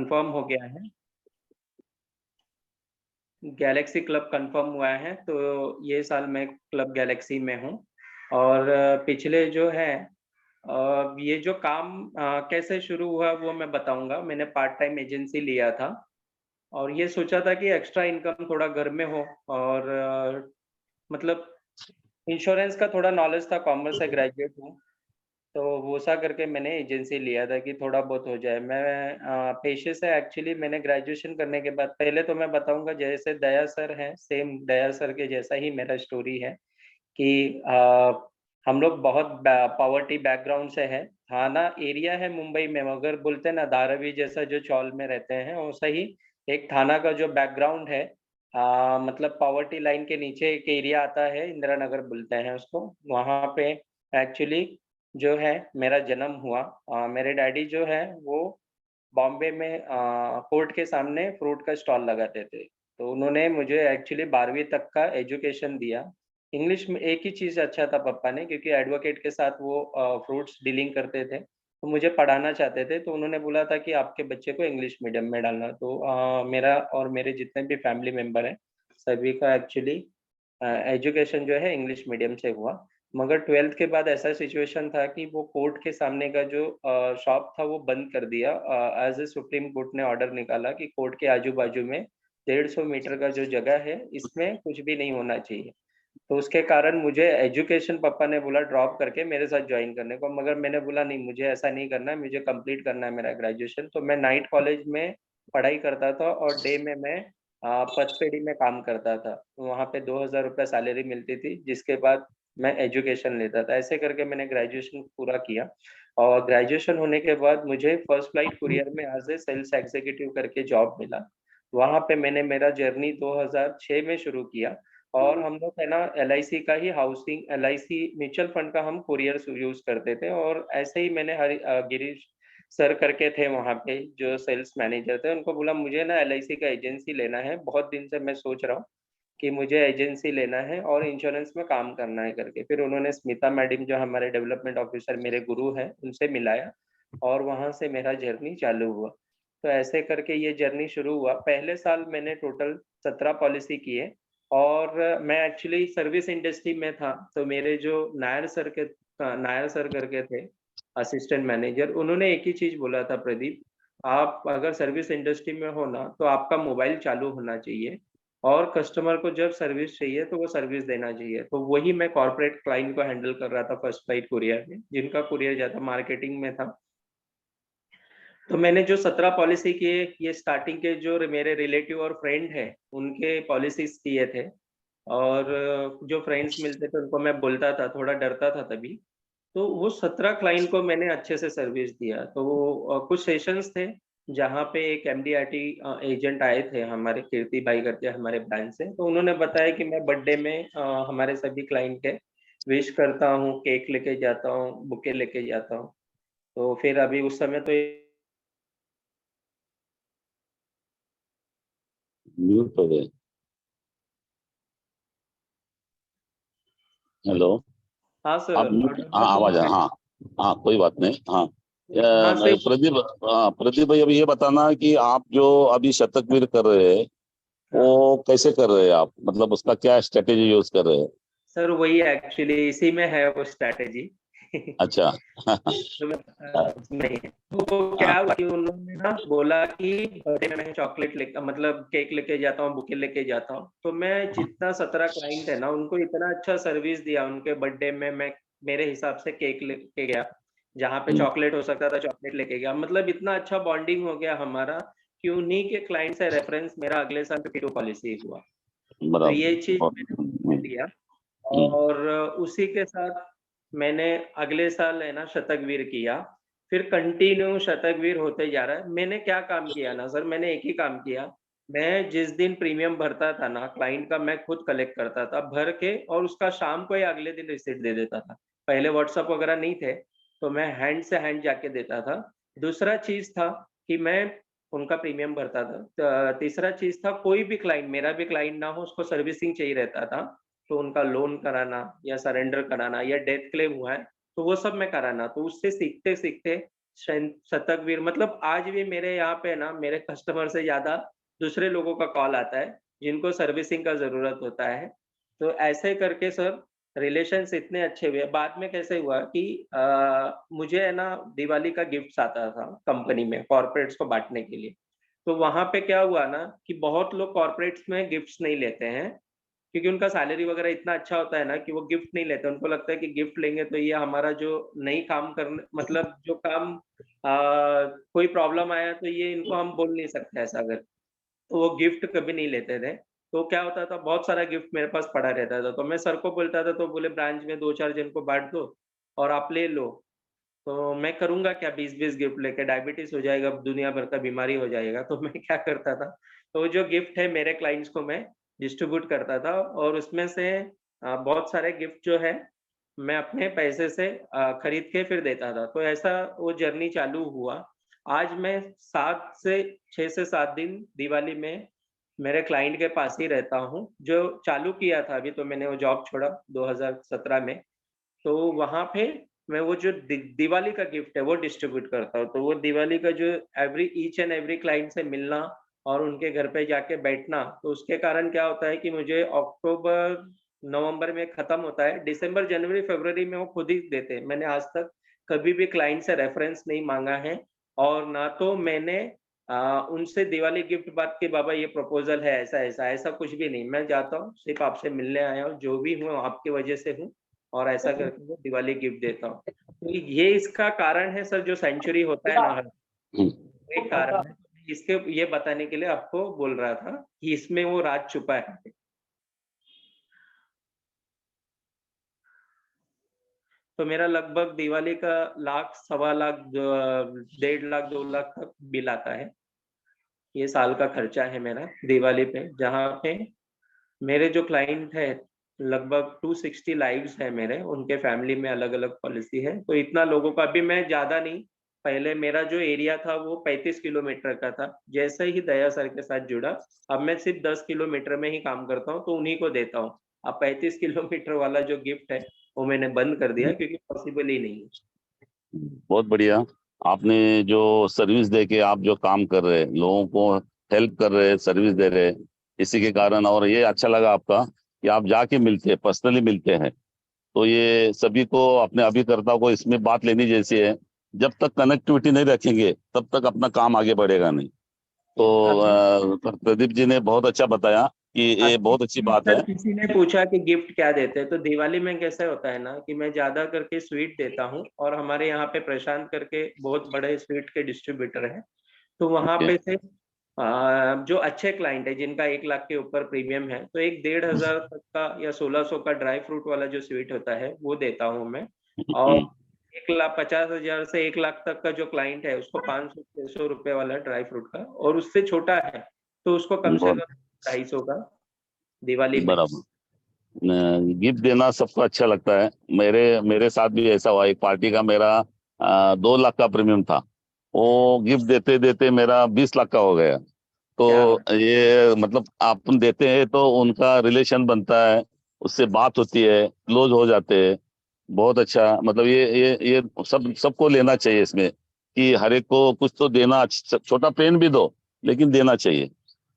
Confirm हो गया है, गैलेक्सी क्लब कंफर्म हुआ है, तो ये साल मैं क्लब गैलेक्सी में हूँ। और पिछले जो है ये जो काम कैसे शुरू हुआ वो मैं बताऊंगा। मैंने पार्ट टाइम एजेंसी लिया था और ये सोचा था कि एक्स्ट्रा इनकम थोड़ा घर में हो, और मतलब इंश्योरेंस का थोड़ा नॉलेज था, कॉमर्स से ग्रेजुएट हूँ, तो वो सा करके मैंने एजेंसी लिया था कि थोड़ा बहुत हो जाए। मैं पेशे से एक्चुअली मैंने ग्रेजुएशन करने के बाद, पहले तो मैं बताऊंगा जैसे दया सर हैं, सेम दया सर के जैसा ही मेरा स्टोरी है कि हम लोग बहुत पॉवर्टी बैकग्राउंड से है। थाना एरिया है मुंबई में, मगर बोलते हैं ना धारावी जैसा जो चौल में रहते हैं वैसा ही एक थाना का जो बैकग्राउंड है, मतलब पॉवर्टी लाइन के नीचे एक एरिया आता है, इंदिरा नगर बोलते हैं उसको। वहाँ पे एक्चुअली जो है मेरा जन्म हुआ। मेरे डैडी जो है वो बॉम्बे में कोर्ट के सामने फ्रूट का स्टॉल लगाते थे, तो उन्होंने मुझे एक्चुअली 12वीं तक का एजुकेशन दिया। इंग्लिश में एक ही चीज़ अच्छा था पापा ने, क्योंकि एडवोकेट के साथ वो फ्रूट्स डीलिंग करते थे, तो मुझे पढ़ाना चाहते थे, तो उन्होंने बोला था कि आपके बच्चे को इंग्लिश मीडियम में डालना। तो मेरा और मेरे जितने भी फैमिली मेंबर हैं, सभी का एक्चुअली एजुकेशन जो है इंग्लिश मीडियम से हुआ। मगर 12th के बाद ऐसा सिचुएशन था कि वो कोर्ट के सामने का जो शॉप था वो बंद कर दिया। एज़ ए सुप्रीम कोर्ट ने ऑर्डर निकाला कि कोर्ट के आजू-बाजू में 150 मीटर का जो जगह है, इसमें कुछ भी नहीं होना चाहिए। तो उसके कारण मुझे एजुकेशन पापा ने बोला ड्रॉप करके मेरे साथ जॉइन करने को, मगर मैंने बोला नहीं, मुझे ऐसा नहीं करना है, मुझे कंप्लीट करना है मेरा ग्रेजुएशन। तो मैं नाइट कॉलेज में पढ़ाई करता था और डे में मैं पचपेड़ी में काम करता था। वहाँ पे 2000 रुपये सैलरी मिलती थी, जिसके बाद मैं एजुकेशन लेता था। ऐसे करके मैंने ग्रेजुएशन पूरा किया, और ग्रेजुएशन होने के बाद मुझे फर्स्ट फ्लाइट कुरियर में एज़ ए सेल्स एग्जीक्यूटिव करके जॉब मिला। वहाँ पे मैंने मेरा जर्नी 2006 में शुरू किया, और हम लोग है ना एलआईसी का ही हाउसिंग, एलआईसी म्यूचुअल फंड का हम कुरियर यूज़ करते थे। और ऐसे ही मैंने गिरीश सर करके थे वहाँ पे जो सेल्स मैनेजर थे, उनको बोला मुझे ना एलआईसी का एजेंसी लेना है, बहुत दिन से मैं सोच रहा हूँ कि मुझे एजेंसी लेना है और इंश्योरेंस में काम करना है करके। फिर उन्होंने स्मिता मैडम जो हमारे डेवलपमेंट ऑफिसर मेरे गुरु हैं, उनसे मिलाया, और वहाँ से मेरा जर्नी चालू हुआ। तो ऐसे करके ये जर्नी शुरू हुआ। पहले साल मैंने टोटल 17 पॉलिसी किए, और मैं एक्चुअली सर्विस इंडस्ट्री में था, तो मेरे जो नायर सर करके थे असिस्टेंट मैनेजर, उन्होंने एक ही चीज़ बोला था, प्रदीप, आप अगर सर्विस इंडस्ट्री में हो ना, तो आपका मोबाइल चालू होना चाहिए, और कस्टमर को जब सर्विस चाहिए तो वो सर्विस देना चाहिए। तो वही मैं कॉर्पोरेट क्लाइंट को हैंडल कर रहा था फर्स्ट फ्लाइट कुरियर में, जिनका कुरियर ज़्यादा मार्केटिंग में था। तो मैंने जो 17 पॉलिसी किए, ये स्टार्टिंग के जो मेरे रिलेटिव और फ्रेंड हैं, उनके पॉलिसीज़ किए थे। और जो फ्रेंड्स मिलते थे उनको मैं बोलता था, थोड़ा डरता था तभी। तो वो 17 क्लाइंट को मैंने अच्छे से सर्विस दिया। तो कुछ सेशंस थे, जहाँ पे एक एमडीआरटी एजेंट आए थे हमारे, कीर्ति भाई करके हमारे ब्रांच से। तो उन्होंने बताया कि मैं बर्थडे में हमारे सभी क्लाइंट के विश करता हूँ, केक लेके जाता हूँ, बुके लेके जाता हूँ। तो फिर अभी उस समय तो म्यूट हो गए। हेलो, हाँ आप सर, म्यूट। हाँ, आवाज है। डेवलपमेंट। हाँ, हाँ, कोई बात नहीं। हाँ, हाँ सर। प्रदीप। हाँ, प्रदीप भाई, अभी ये बताना कि आप जो अभी शतकवीर कर रहे हैं, हाँ वो कैसे कर रहे हैं आप? मतलब उसका क्या स्ट्रेटेजी यूज कर रहे हैं? सर, वही एक्चुअली इसी में है वो स्ट्रैटेजी। अच्छा। तो नहीं, वो क्या हुआ कि उन्होंने ना बोला कि बर्थडे में मैं चॉकलेट ले, मतलब केक लेके जाता हूँ, बुके लेके जाता हूँ। तो मैं जितना 17 क्लाइंट है ना, उनको इतना अच्छा सर्विस दिया उनके बर्थडे में। मैं मेरे हिसाब से केक लेके गया, जहाँ पे हम्म, चॉकलेट हो सकता था चॉकलेट लेके गया। मतलब इतना अच्छा बॉन्डिंग हो गया हमारा कि उन्हीं के क्लाइंट से रेफरेंस मेरा अगले साल 52 पॉलिसी हुआ। तो ये बराबर। चीज बहुत। मैंने लिया, और उसी के साथ मैंने अगले साल है ना शतकवीर किया। फिर कंटिन्यू शतकवीर होते जा रहा है। मैंने क्या काम किया ना सर, मैंने एक ही काम किया। मैं जिस दिन प्रीमियम भरता था ना क्लाइंट का, मैं खुद कलेक्ट करता था भर के, और उसका शाम को या अगले दिन रिसीट दे देता था। पहले व्हाट्सएप वगैरह नहीं थे, तो मैं हैंड से हैंड जाके देता था। दूसरा चीज था कि मैं उनका प्रीमियम भरता था। तीसरा चीज था, कोई भी क्लाइंट, मेरा भी क्लाइंट ना हो, उसको सर्विसिंग चाहिए रहता था, तो उनका लोन कराना या सरेंडर कराना या डेथ क्लेम हुआ है, तो वो सब मैं कराना। तो उससे सीखते सीखते शतकवीर, मतलब आज भी मेरे यहाँ पे ना मेरे कस्टमर से ज़्यादा दूसरे लोगों का कॉल आता है, जिनको सर्विसिंग का ज़रूरत होता है। तो ऐसे करके सर रिलेशंस इतने अच्छे हुए। बाद में कैसे हुआ कि मुझे है ना दिवाली का गिफ्ट्स आता था कंपनी में कॉर्पोरेट्स को बाँटने के लिए। तो वहाँ पे क्या हुआ ना कि बहुत लोग कॉर्पोरेट्स में गिफ्ट्स नहीं लेते हैं, क्योंकि उनका सैलरी वगैरह इतना अच्छा होता है ना कि वो गिफ्ट नहीं लेते। उनको लगता है कि गिफ्ट लेंगे तो ये हमारा जो नई काम करने, मतलब जो काम कोई प्रॉब्लम आया तो ये इनको हम बोल नहीं सकते ऐसा अगर, तो वो गिफ्ट कभी नहीं लेते थे। तो क्या होता था, बहुत सारा गिफ्ट मेरे पास पड़ा रहता था, तो मैं सर को बोलता था तो बोले ब्रांच में 2-4 जन को बाँट दो और आप ले लो। तो मैं करूँगा क्या 20-20 गिफ्ट लेके, डायबिटीज़ हो जाएगा, दुनिया भर का बीमारी हो जाएगा। तो मैं क्या करता था, तो जो गिफ्ट है मेरे क्लाइंट्स को मैं डिस्ट्रीब्यूट करता था और उसमें से बहुत सारे गिफ्ट जो है मैं अपने पैसे से खरीद के फिर देता था। तो ऐसा वो जर्नी चालू हुआ। आज मैं 7 से 6 से 7 दिन दिवाली में मेरे क्लाइंट के पास ही रहता हूँ। जो चालू किया था अभी, तो मैंने वो जॉब छोड़ा 2017 में। तो वहाँ पे मैं वो जो दिवाली का गिफ्ट है वो डिस्ट्रीब्यूट करता हूँ। तो वो दिवाली का जो ईच एंड एवरी क्लाइंट से मिलना और उनके घर पे जाके बैठना, तो उसके कारण क्या होता है कि मुझे अक्टूबर, नवंबर में खत्म होता है, दिसंबर, जनवरी, फरवरी में वो खुद ही देते हैं। मैंने आज तक कभी भी क्लाइंट से रेफरेंस नहीं माँगा है और ना तो मैंने उनसे दिवाली गिफ्ट बात की बाबा ये प्रपोज़ल है ऐसा-ऐसा, ऐसा कुछ भी नहीं। मैं जाता हूँ, सिर्फ़ आपसे मिलने आया हूँ, जो भी हूँ आपकी वजह से हूँ और ऐसा करके वो दिवाली गिफ्ट देता हूँ। तो ये इसका कारण है सर, जो सेंचुरी होता है ना हर, हम्म, एक कारण है। इसके ये बताने के लिए आपको बोल रहा था कि इसमें वो राज छुपा है। तो मेरा लगभग दिवाली का लाख, सवा लाख, 1.5 लाख, 2 लाख तक बिल आता है। ये साल का खर्चा है मेरा दिवाली पे, जहाँ पे मेरे जो क्लाइंट है लगभग 260 लाइव्स है मेरे, उनके फैमिली में अलग-अलग पॉलिसी है। तो इतना लोगों का अभी मैं ज़्यादा नहीं, पहले मेरा जो एरिया था वो 35 किलोमीटर का था। जैसे ही दया सर के साथ जुड़ा, अब मैं सिर्फ़ 10 किलोमीटर में ही काम करता हूँ, तो उन्हीं को देता हूँ। अब 35 किलोमीटर वाला जो गिफ्ट है, वो मैंने बंद कर दिया क्योंकि पॉसिबल ही नहीं है। बहुत बढ़िया। आपने जो सर्विस दे के आप जो काम कर रहे हैं, लोगों को हेल्प कर रहे हैं, सर्विस दे रहे हैं, इसी के कारण, और ये अच्छा लगा आपका कि आप जाके मिलते हैं, पर्सनली मिलते हैं। तो ये सभी को, अपने अभिकर्ता को इसमें बात लेनी जैसी है। जब तक कनेक्टिविटी नहीं रखेंगे तब तक अपना काम आगे बढ़ेगा नहीं। तो अभी प्रदीप जी ने बहुत अच्छा बताया कि ये अभी बहुत अच्छी बात सर है। किसी ने पूछा कि गिफ्ट क्या देते हैं, तो दिवाली में कैसा होता है ना कि मैं ज़्यादा करके स्वीट देता हूँ और हमारे यहाँ पे प्रशांत करके बहुत बड़े स्वीट के डिस्ट्रीब्यूटर हैं। तो वहाँ ओके। पे से जो अच्छे क्लाइंट है जिनका 1 लाख के ऊपर प्रीमियम है, तो एक 1,500 तक का या 1,600 का ड्राई फ्रूट वाला जो स्वीट होता है, वो देता हूँ मैं। और 1,50,000 से 1 लाख तक का जो क्लाइंट है, उसको 500-600 रुपए वाला ड्राई फ्रूट का, और उससे छोटा है, तो उसको कम से बहुत कम 250 का दिवाली में। बराबर। गिफ्ट देना सबको अच्छा लगता है। मेरे मेरे साथ भी ऐसा हुआ। एक पार्टी का मेरा 2 लाख का प्रीमियम था। वो गिफ्ट देते देते मेरा 20 लाख का हो गया। तो क्या बात! ये मतलब आप देते हैं तो उनका रिलेशन बनता है, उससे बात होती है, क्लोज हो जाते हैं। बहुत अच्छा, मतलब ये सब सबको लेना चाहिए इसमें, कि हर एक को कुछ तो देना। छोटा पेन भी दो, लेकिन देना चाहिए।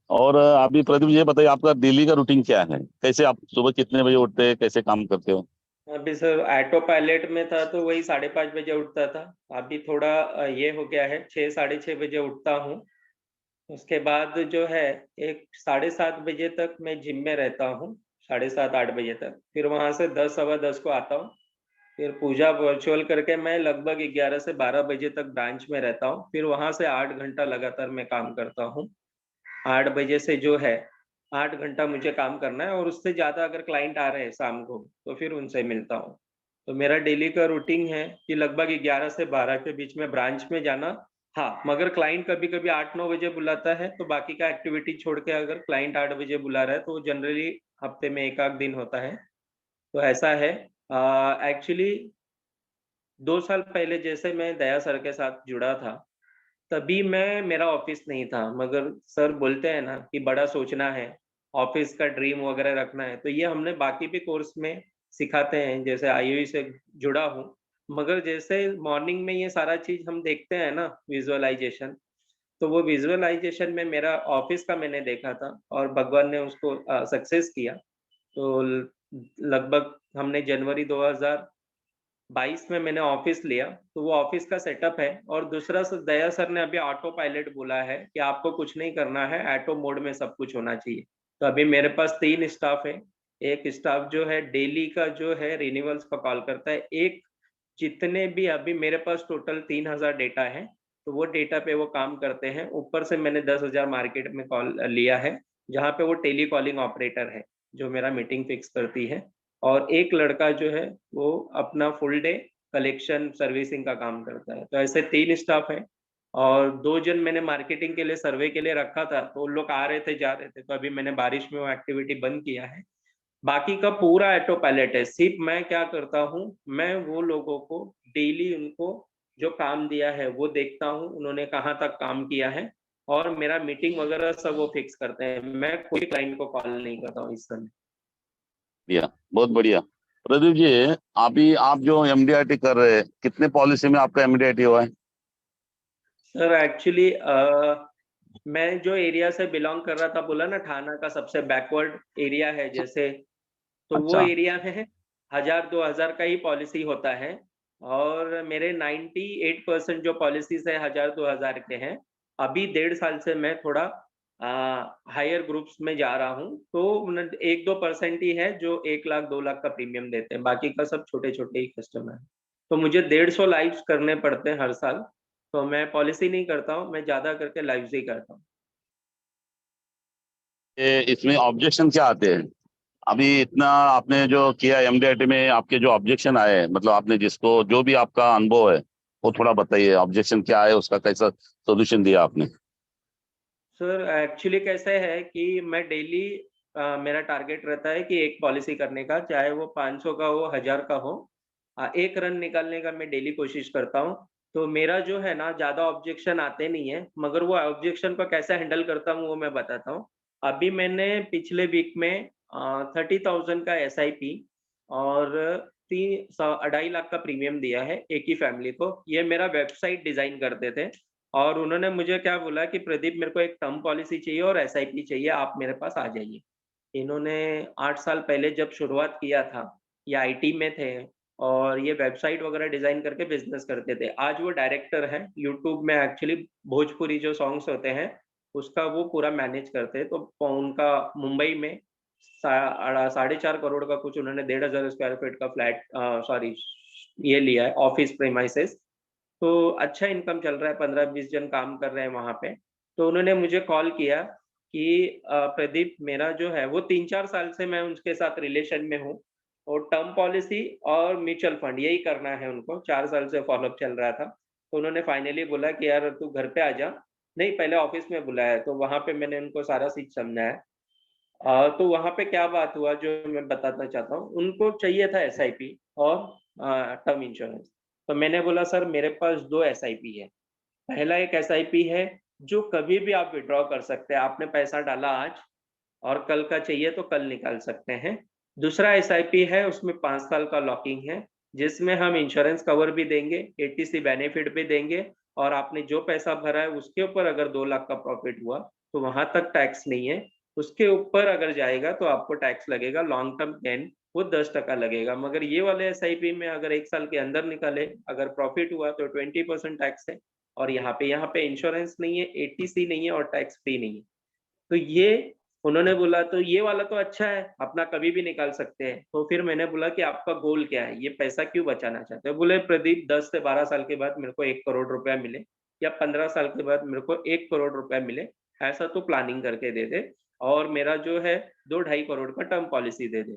और अभी प्रदीप ये बताइए, आपका डेली का रूटीन क्या है? कैसे आप सुबह कितने बजे उठते हैं, कैसे काम करते हो? अभी सर ऑटो पायलट में था तो वही 5:30 बजे उठता था। अभी थोड़ा ये हो गया है, 6 साढ़े 6 बजे उठता हूँ। उसके बाद जो है एक 7:30 बजे तक मैं जिम में रहता हूँ, 7:30-8 बजे तक। फिर वहाँ से 10 सवा 10 को आता हूँ। फिर पूजा वर्चुअल करके मैं लगभग 11 से 12 बजे तक ब्रांच में रहता हूँ। फिर वहाँ से 8 घंटा लगातार मैं काम करता हूँ। 8 बजे से जो है 8 घंटा मुझे काम करना है और उससे ज़्यादा अगर क्लाइंट आ रहे हैं शाम को, तो फिर उनसे मिलता हूँ। तो मेरा डेली का रूटीन है कि लगभग 11 से 12 के बीच में ब्रांच में जाना। हाँ, मगर क्लाइंट कभी-कभी 8-9 बजे बुलाता है, तो बाकी का एक्टिविटी छोड़ के अगर क्लाइंट 8 बजे बुला रहा है, तो जनरली हफ्ते में 1 आध दिन होता है। तो ऐसा है। एक्चुअली 2 साल पहले जैसे मैं दया सर के साथ जुड़ा था, तभी मेरा ऑफ़िस नहीं था, मगर सर बोलते हैं ना कि बड़ा सोचना है, ऑफ़िस का ड्रीम वग़ैरह रखना है, तो ये हमने बाकी भी कोर्स में सिखाते हैं, जैसे आईओई से जुड़ा हूँ, मगर जैसे मॉर्निंग में ये सारा चीज़ हम देखते हैं ना विज़ुअलाइज़ेशन, तो वो विज़ुअलाइज़ेशन में मेरा ऑफ़िस का मैंने देखा था और भगवान ने उसको सक्सेस किया। तो ल लगभग हमने जनवरी 2022 में मैंने ऑफ़िस लिया, तो वो ऑफ़िस का सेटअप है और दूसरा दया सर ने अभी ऑटो पायलट बोला है कि आपको कुछ नहीं करना है, ऑटो मोड में सब कुछ होना चाहिए। तो अभी मेरे पास 3 स्टाफ़ है, एक स्टाफ़ जो है डेली का जो है रिन्यूअल्स का कॉल करता है, एक जितने भी अभी मेरे पास टोटल 3000 डेटा है, तो वो डेटा पे वो काम करते हैं। ऊपर से मैंने 10,000 मार्केट में कॉल लिया है, जहाँ पे वो टेली कॉलिंग ऑपरेटर है, जो मेरा मीटिंग फिक्स करती है। और एक लड़का जो है, वो अपना फुल डे कलेक्शन सर्विसिंग का काम करता है। तो ऐसे 3 स्टाफ हैं और 2 जन मैंने मार्केटिंग के लिए सर्वे के लिए रखा था, तो उन लोग आ रहे थे, जा रहे थे। तो अभी मैंने बारिश में वो एक्टिविटी बंद किया है। बाकी का पूरा ऑटो पायलट है, सिर्फ़ मैं क्या करता हूँ, मैं वो लोगों को डेली उनको जो काम दिया है, वो देखता हूँ, उन्होंने कहाँ तक काम किया है और मेरा मीटिंग वगैरह सब वो फिक्स करते हैं। मैं कोई क्लाइंट को कॉल नहीं करता हूँ इस समय। बढ़िया, बहुत बढ़िया। प्रदीप जी, अभी आप जो एमडीआरटी कर रहे हैं, कितने पॉलिसी में आपका एमडीआरटी हुआ है? सर एक्चुअली मैं जो एरिया से बिलॉन्ग कर रहा था, बोला ना थाना का सबसे बैकवर्ड एरिया है जैसे, तो वो अच्छा। एरिया में 1000-2000 का ही पॉलिसी होता है और मेरे 98% जो पॉलिसीज़ है 1000-2000 के हैं। अभी 1.5 साल से मैं थोड़ा हायर ग्रुप्स में जा रहा हूँ, तो उन 1-2% ही है जो 1 लाख 2 लाख का प्रीमियम देते हैं, बाकी का सब छोटे-छोटे ही कस्टमर हैं। तो मुझे 150 लाइव्स करने पड़ते हैं हर साल, तो मैं पॉलिसी नहीं करता हूँ, मैं ज़्यादा करके लाइव्स ही करता हूँ। इसमें ऑब्जेक्शन क्या आते हैं? अभी इतना आपने जो किया एमडीआरटी में, आपके जो ऑब्जेक्शन आए हैं, मतलब आपने जिसको जो भी आपका अनुभव है, वो थोड़ा बताइए। ऑब्जेक्शन क्या है, उसका कैसा सोल्यूशन दिया आपने? सर एक्चुअली कैसे है कि मैं डेली मेरा टारगेट रहता है कि एक पॉलिसी करने का, चाहे वो 500 का हो, 1000 का हो। 1 रन निकालने का मैं डेली कोशिश करता हूँ। तो मेरा जो है ना ज़्यादा ऑब्जेक्शन आते नहीं है, मगर वो ऑब्जेक्शन को कैसे हैंडल करता हूँ वो मैं बताता हूँ। अभी मैंने पिछले वीक में 30,000 का एसआईपी और 2.5 लाख का प्रीमियम दिया है एक ही फैमिली को। ये मेरा वेबसाइट डिज़ाइन करते थे और उन्होंने मुझे क्या बोला कि प्रदीप मेरे को एक टर्म पॉलिसी चाहिए और एसआईपी चाहिए, आप मेरे पास आ जाइए। इन्होंने 8 साल पहले जब शुरुआत किया था, ये आईटी में थे और ये वेबसाइट वगैरह डिज़ाइन करके बिज़नेस करते थे। आज वो डायरेक्टर हैं, यूट्यूब में एक्चुअली भोजपुरी जो सॉन्ग्स होते हैं, उसका वो पूरा मैनेज करते हैं। तो उनका मुंबई में 4.5 करोड़ का कुछ उन्होंने 1,500 स्क्वायर फीट का फ्लैट सॉरी ये लिया है ऑफिस प्रीमाइसेस। तो अच्छा इनकम चल रहा है, 15-20 जन काम कर रहे हैं वहाँ पे। तो उन्होंने मुझे कॉल किया कि प्रदीप मेरा जो है वो 3-4 साल से मैं उनके साथ रिलेशन में हूँ और टर्म पॉलिसी और म्यूचुअल फंड यही करना है उनको, 4 साल से फ़ॉलोअप चल रहा था। तो उन्होंने फाइनली बोला कि यार तू घर पे आ जा। नहीं, पहले ऑफ़िस में बुलाया, तो वहाँ पे मैंने उनको सारा चीज़ समझाया। तो वहाँ पे क्या बात हुआ जो मैं बताना चाहता हूँ, उनको चाहिए था एसआईपी और टर्म इंश्योरेंस। तो मैंने बोला सर मेरे पास 2 एसआईपी है। पहला एक एसआईपी है जो कभी भी आप विथड्रॉ कर सकते हैं। आपने पैसा डाला आज और कल का चाहिए तो कल निकाल सकते हैं। दूसरा एसआईपी है उसमें 5 साल का लॉकिंग है, जिसमें हम इंश्योरेंस कवर भी देंगे, एटीसी बेनिफिट भी देंगे और आपने जो पैसा भरा है उसके ऊपर अगर 2 लाख का प्रॉफ़िट हुआ, तो वहाँ तक टैक्स नहीं है। उसके ऊपर अगर जाएगा तो आपको टैक्स लगेगा, लॉन्ग टर्म गेन वो 10% लगेगा। मगर ये वाले एसआईपी में अगर 1 साल के अंदर निकाले, अगर प्रॉफ़िट हुआ तो 20% टैक्स है और यहाँ पे इंश्योरेंस नहीं है, एटीसी नहीं है और टैक्स फ्री नहीं है। तो ये उन्होंने बोला तो ये वाला तो अच्छा है, अपना कभी भी निकाल सकते हैं। तो फिर मैंने बोला कि आपका गोल क्या है? ये पैसा क्यों बचाना चाहते हो? बोले प्रदीप 10 से 12 साल के बाद मेरे को 1 करोड़ रुपया मिले या 15 साल के बाद मेरे को 1 करोड़ रुपया मिले, ऐसा तू प्लानिंग करके दे दे और मेरा जो है 2 ढाई करोड़ का टर्म पॉलिसी दे दे।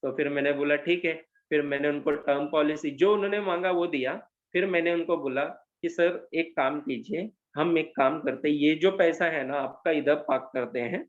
तो फिर मैंने बोला ठीक है, फिर मैंने उनको टर्म पॉलिसी जो उन्होंने माँगा वो दिया। फिर मैंने उनको बोला कि सर एक काम कीजिए, हम एक काम करते हैं, ये जो पैसा है ना आपका इधर पार्क करते हैं,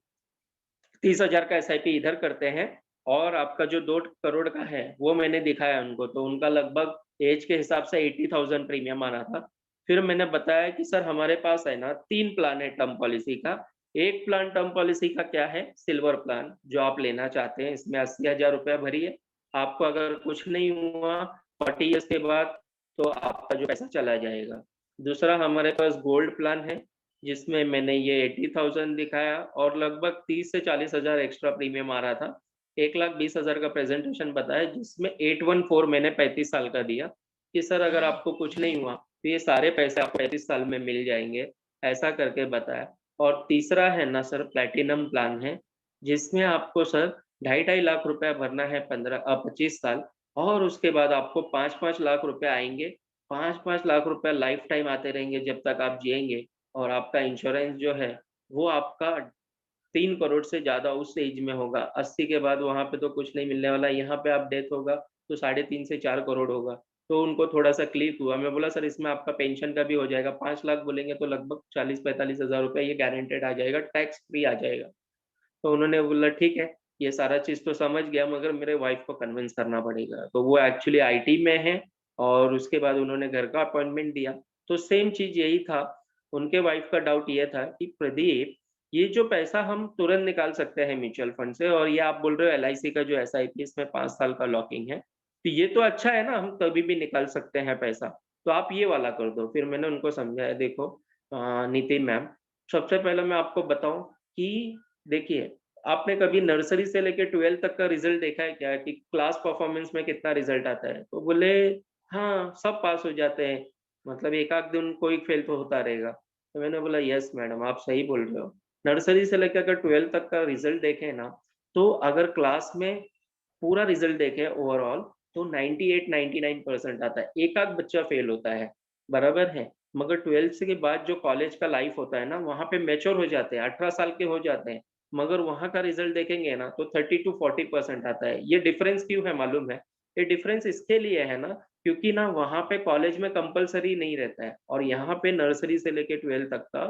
30,000 का एसआईपी इधर करते हैं और आपका जो 2 करोड़ का है, वो मैंने दिखाया उनको, तो उनका लगभग ऐज के हिसाब से 80,000 प्रीमियम आ रहा था। फिर मैंने बताया कि सर हमारे पास है ना 3 प्लान है टर्म पॉलिसी का। एक प्लान टर्म पॉलिसी का क्या है, सिल्वर प्लान जो आप लेना चाहते हैं, इसमें 80,000 रुपया भरिए, आपको अगर कुछ नहीं हुआ 40 इयर्स के बाद तो आपका जो पैसा चला जाएगा। दूसरा हमारे पास गोल्ड प्लान है, जिसमें मैंने ये 80,000 दिखाया और लगभग 30 से 40,000 एक्स्ट्रा प्रीमियम आ रहा था। 1,20,000 का प्रेज़ेंटेशन बताया, जिसमें 814 मैंने 35 साल का दिया कि सर अगर आपको कुछ नहीं हुआ, तो ये सारे पैसे आपको 35 साल में मिल जाएँगे, ऐसा करके बताया। और तीसरा है ना सर प्लैटिनम प्लान है, जिसमें आपको सर ढाई लाख रुपए भरना है 25 साल, और उसके बाद आपको 5-5 लाख रुपए आएँगे। 5-5 लाख रुपए लाइफ टाइम आते रहेंगे जब तक आप जिएँगे, और आपका इंश्योरेंस जो है, वो आपका 3 करोड़ से ज़्यादा उस एज में होगा। 80 के बाद वहाँ पे तो कुछ नहीं मिलने वाला, यहाँ पे आप डेथ होगा तो साढ़े 3 से 4 करोड़ होगा। तो उनको थोड़ा-सा क्लिक हुआ, मैं बोला सर इसमें आपका पेंशन का भी हो जाएगा, 5 लाख बोलेंगे तो लगभग 40-45 हज़ार रुपए ये गारंटेड आ जाएगा, टैक्स फ्री आ जाएगा। तो उन्होंने बोला ठीक है, ये सारा चीज़ तो समझ गया, मगर मेरे वाइफ़ को कन्विंस करना पड़ेगा। तो वो एक्चुअली आईटी में है, और उसके बाद उन्होंने घर का अपॉइंटमेंट दिया। तो सेम चीज़ यही था, उनके वाइफ़ का डाउट ये था कि प्रदीप, ये जो पैसा हम तुरंत निकाल सकते हैं म्यूचुअल फंड से, और ये आप बोल रहे हो एलआईसी का जो एसआईपी इसमें 5 साल का लॉकिंग है, तो ये तो अच्छा है ना, हम कभी भी निकाल सकते हैं पैसा, तो आप ये वाला कर दो। फिर मैंने उनको समझाया, देखो नीति मैम, सबसे पहले मैं आपको बताऊँ कि देखिए, आपने कभी नर्सरी से लेके 12th तक का रिज़ल्ट देखा है क्या, कि क्लास परफ़ॉर्मेंस में कितना रिज़ल्ट आता है? तो बोले, "हाँ, सब पास हो जाते हैं, मतलब एक आध दिन कोई फेल तो होता रहेगा।" तो मैंने बोला, "यस मैडम, आप सही बोल रहे हो। नर्सरी से लेकर अगर 12th तक का रिज़ल्ट देखें ना, तो अगर क्लास में पूरा रिज़ल्ट देखें ओवरऑल, तो 98-99% आता है। एक आध बच्चा फेल होता है, बराबर है। मगर 12th के बाद जो कॉलेज का लाइफ़ होता है ना, वहाँ पे मैच्योर हो जाते हैं, 18 साल के हो जाते हैं। मगर वहाँ का रिज़ल्ट देखेंगे ना, तो 30 टू 40% आता है। ये डिफ़रेंस क्यों है मालूम है? ये डिफ़रेंस इसके लिए है ना, क्योंकि ना वहाँ पे कॉलेज में कंपल्सरी नहीं रहता है, और यहाँ पे नर्सरी से लेके 12th तक का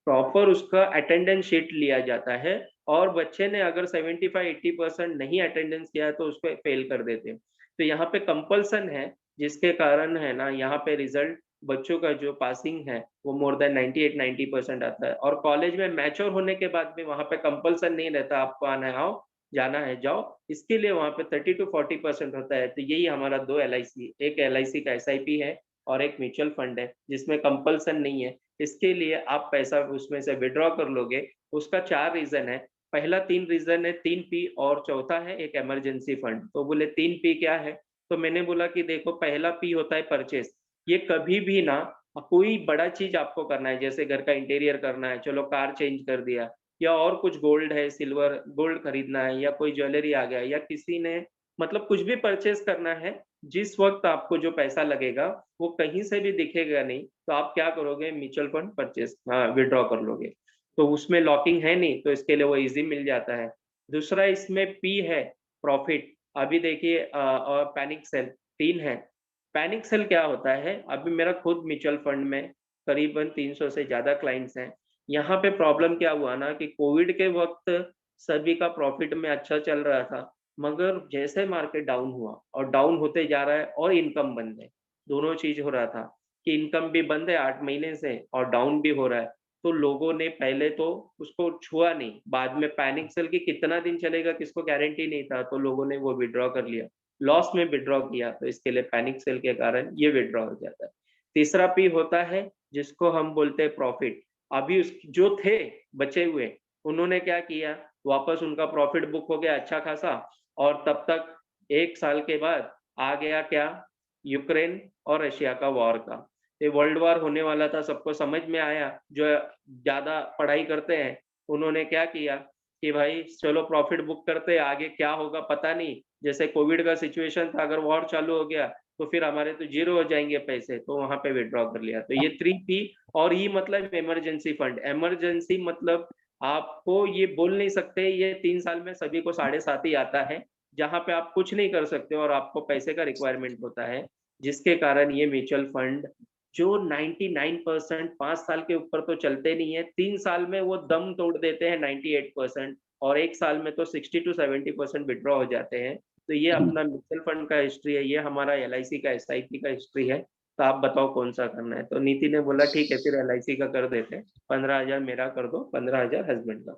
प्रॉपर उसका अटेंडेंस शीट लिया जाता है, और बच्चे ने अगर 75-80% नहीं अटेंडेंस किया है, तो उसको फेल कर देते हैं। तो यहाँ पे कंपल्सन है, जिसके कारण है ना, यहाँ पे रिज़ल्ट बच्चों का जो पासिंग है, वो मोर देन 98-90% आता है, और कॉलेज में मैच्योर होने के बाद भी वहाँ पे कंपल्सन नहीं रहता, आपको आना है आओ, जाना है जाओ, इसके लिए वहाँ पे 30 टू 40% होता है। तो यही हमारा 2 एलआईसी, एक एलआईसी का एसआईपी है और एक म्यूचुअल फंड है, जिसमें कंपल्सन नहीं है। इसके लिए आप पैसा उसमें से विथड्रॉ कर लोगे, उसका 4 रीज़न है। पहला 3 रीज़न है, 3 पी, और चौथा है एक इमरजेंसी फंड। तो बोले 3 पी क्या है? तो मैंने बोला कि देखो, पहला पी होता है परचेज़। ये कभी भी ना, कोई बड़ा चीज़ आपको करना है, जैसे घर का इंटीरियर करना है, चलो कार चेंज कर दिया, या और कुछ गोल्ड है, सिल्वर गोल्ड खरीदना है, या कोई ज्वेलरी आ गया, या किसी ने मतलब कुछ भी परचेज़ करना है, जिस वक़्त आपको जो पैसा लगेगा, वो कहीं से भी दिखेगा नहीं, तो आप क्या करोगे, म्यूचुअल फंड परचेज़ विथड्रॉ कर लोगे। तो उसमें लॉकिंग है नहीं, तो इसके लिए वो ईज़ी मिल जाता है। दूसरा इसमें पी है, प्रॉफ़िट। अभी देखिए और पैनिक सेल, 3 है। पैनिक सेल क्या होता है, अभी मेरा खुद म्यूचुअल फंड में करीबन 300 से ज़्यादा क्लाइंट्स हैं। यहाँ पे प्रॉब्लम क्या हुआ ना, कि कोविड के वक़्त सभी का प्रॉफ़िट में अच्छा चल रहा था, मगर जैसे मार्केट डाउन हुआ, और डाउन होते जा रहा है, और इनकम बंद है, दोनों चीज़ हो रहा था, कि इनकम भी बंद है 8 महीने से, और डाउन भी हो रहा है। तो लोगों ने पहले तो उसको छुआ नहीं, बाद में पैनिक सेल कि कितना दिन चलेगा किसको गारंटी नहीं था, तो लोगों ने वो विथड्रॉ कर लिया। लॉस में विथड्रॉ किया, तो इसके लिए पैनिक सेल के कारण ये विथड्रॉ हो जाता है। तीसरा पी होता है, जिसको हम बोलते हैं प्रॉफ़िट। अभी उस जो थे बचे हुए, उन्होंने क्या किया, वापस उनका प्रॉफ़िट बुक हो गया अच्छा खासा, और तब तक 1 साल के बाद आ गया क्या, यूक्रेन और रशिया का वॉर का। ये वर्ल्ड वॉर होने वाला था, सबको समझ में आया, जो ज़्यादा पढ़ाई करते हैं, उन्होंने क्या किया कि भाई चलो प्रॉफ़िट बुक करते हैं, आगे क्या होगा पता नहीं। जैसे कोविड का सिचुएशन था, अगर वॉर चालू हो गया, तो फिर हमारे तो ज़ीरो हो जाएँगे पैसे, तो वहाँ पे विथड्रॉ कर लिया। तो ये 3 पी, और ई मतलब इमरजेंसी फंड। इमरजेंसी मतलब आपको ये बोल नहीं सकते, ये 3 साल में सभी को साढ़े 7 ही आता है, जहाँ पे आप कुछ नहीं कर सकते और आपको पैसे का रिक्वायरमेंट होता है, जिसके कारण ये म्यूचुअल फंड जो 99% 5 साल के ऊपर तो चलते नहीं है, 3 साल में वो दम तोड़ देते हैं 98%, और 1 साल में तो 60 टू 70% विथड्रॉ हो जाते हैं। तो ये अपना म्यूचुअल फंड का हिस्ट्री है, ये हमारा एलआईसी का एसआईपी का हिस्ट्री है। तो आप बताओ कौन-सा करना है? तो नीति ने बोला ठीक है, फिर एलआईसी का कर देते हैं, 15,000 मेरा कर दो, 15,000 हस्बैंड का।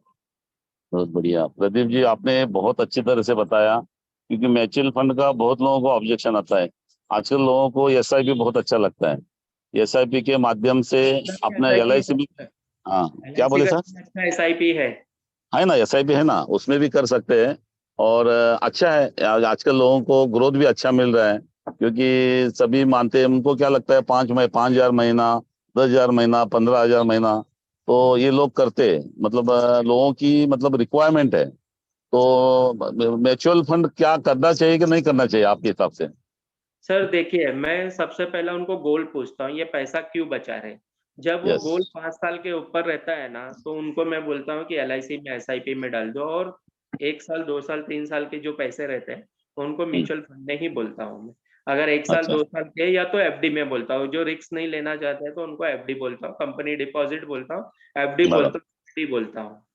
बहुत बढ़िया प्रदीप जी, आपने बहुत अच्छी तरह से बताया, क्योंकि म्यूचुअल फंड का बहुत लोगों को ऑब्जेक्शन आता है आजकल लोगों को SIP बहुत अच्छा लगता है। SIP के माध्यम से अपना LIC भी। हाँ, क्या LIC बोले का सर? अच्छा SIP है। है ना, SIP है ना, उसमें भी कर सकते हैं। और अच्छा है, आजकल लोगों को ग्रोथ भी अच्छा मिल रहा है, क्योंकि सभी मानते हैं, उनको क्या लगता है 5,000 महीना, 10,000 महीना, 15,000 महीना, तो ये लोग करते हैं। मतलब लोगों की मतलब रिक्वायरमेंट है। तो म्यूचुअल फंड क्या करना चाहिए कि नहीं करना चाहिए आपके हिसाब से? सर देखिए, मैं सबसे पहला उनको गोल पूछता हूँ, ये पैसा क्यों बचा रहे। जब वो यस। गोल 5 साल के ऊपर रहता है ना, तो उनको मैं बोलता हूँ कि LIC में SIP में डाल दो। और 1 साल 2 साल 3 साल के जो पैसे रहते हैं, तो उनको म्यूचुअल फंड में ही बोलता हूँ मैं। अगर 1 साल अच्छा। 2 साल के, या तो FD में बोलता हूँ। जो रिस्क नहीं लेना चाहते हैं तो उनको FD बोलता हूँ, कंपनी डिपॉजिट बोलता हूँ, FD बराबर। बोलता हूँ, FD बोलता हूँ।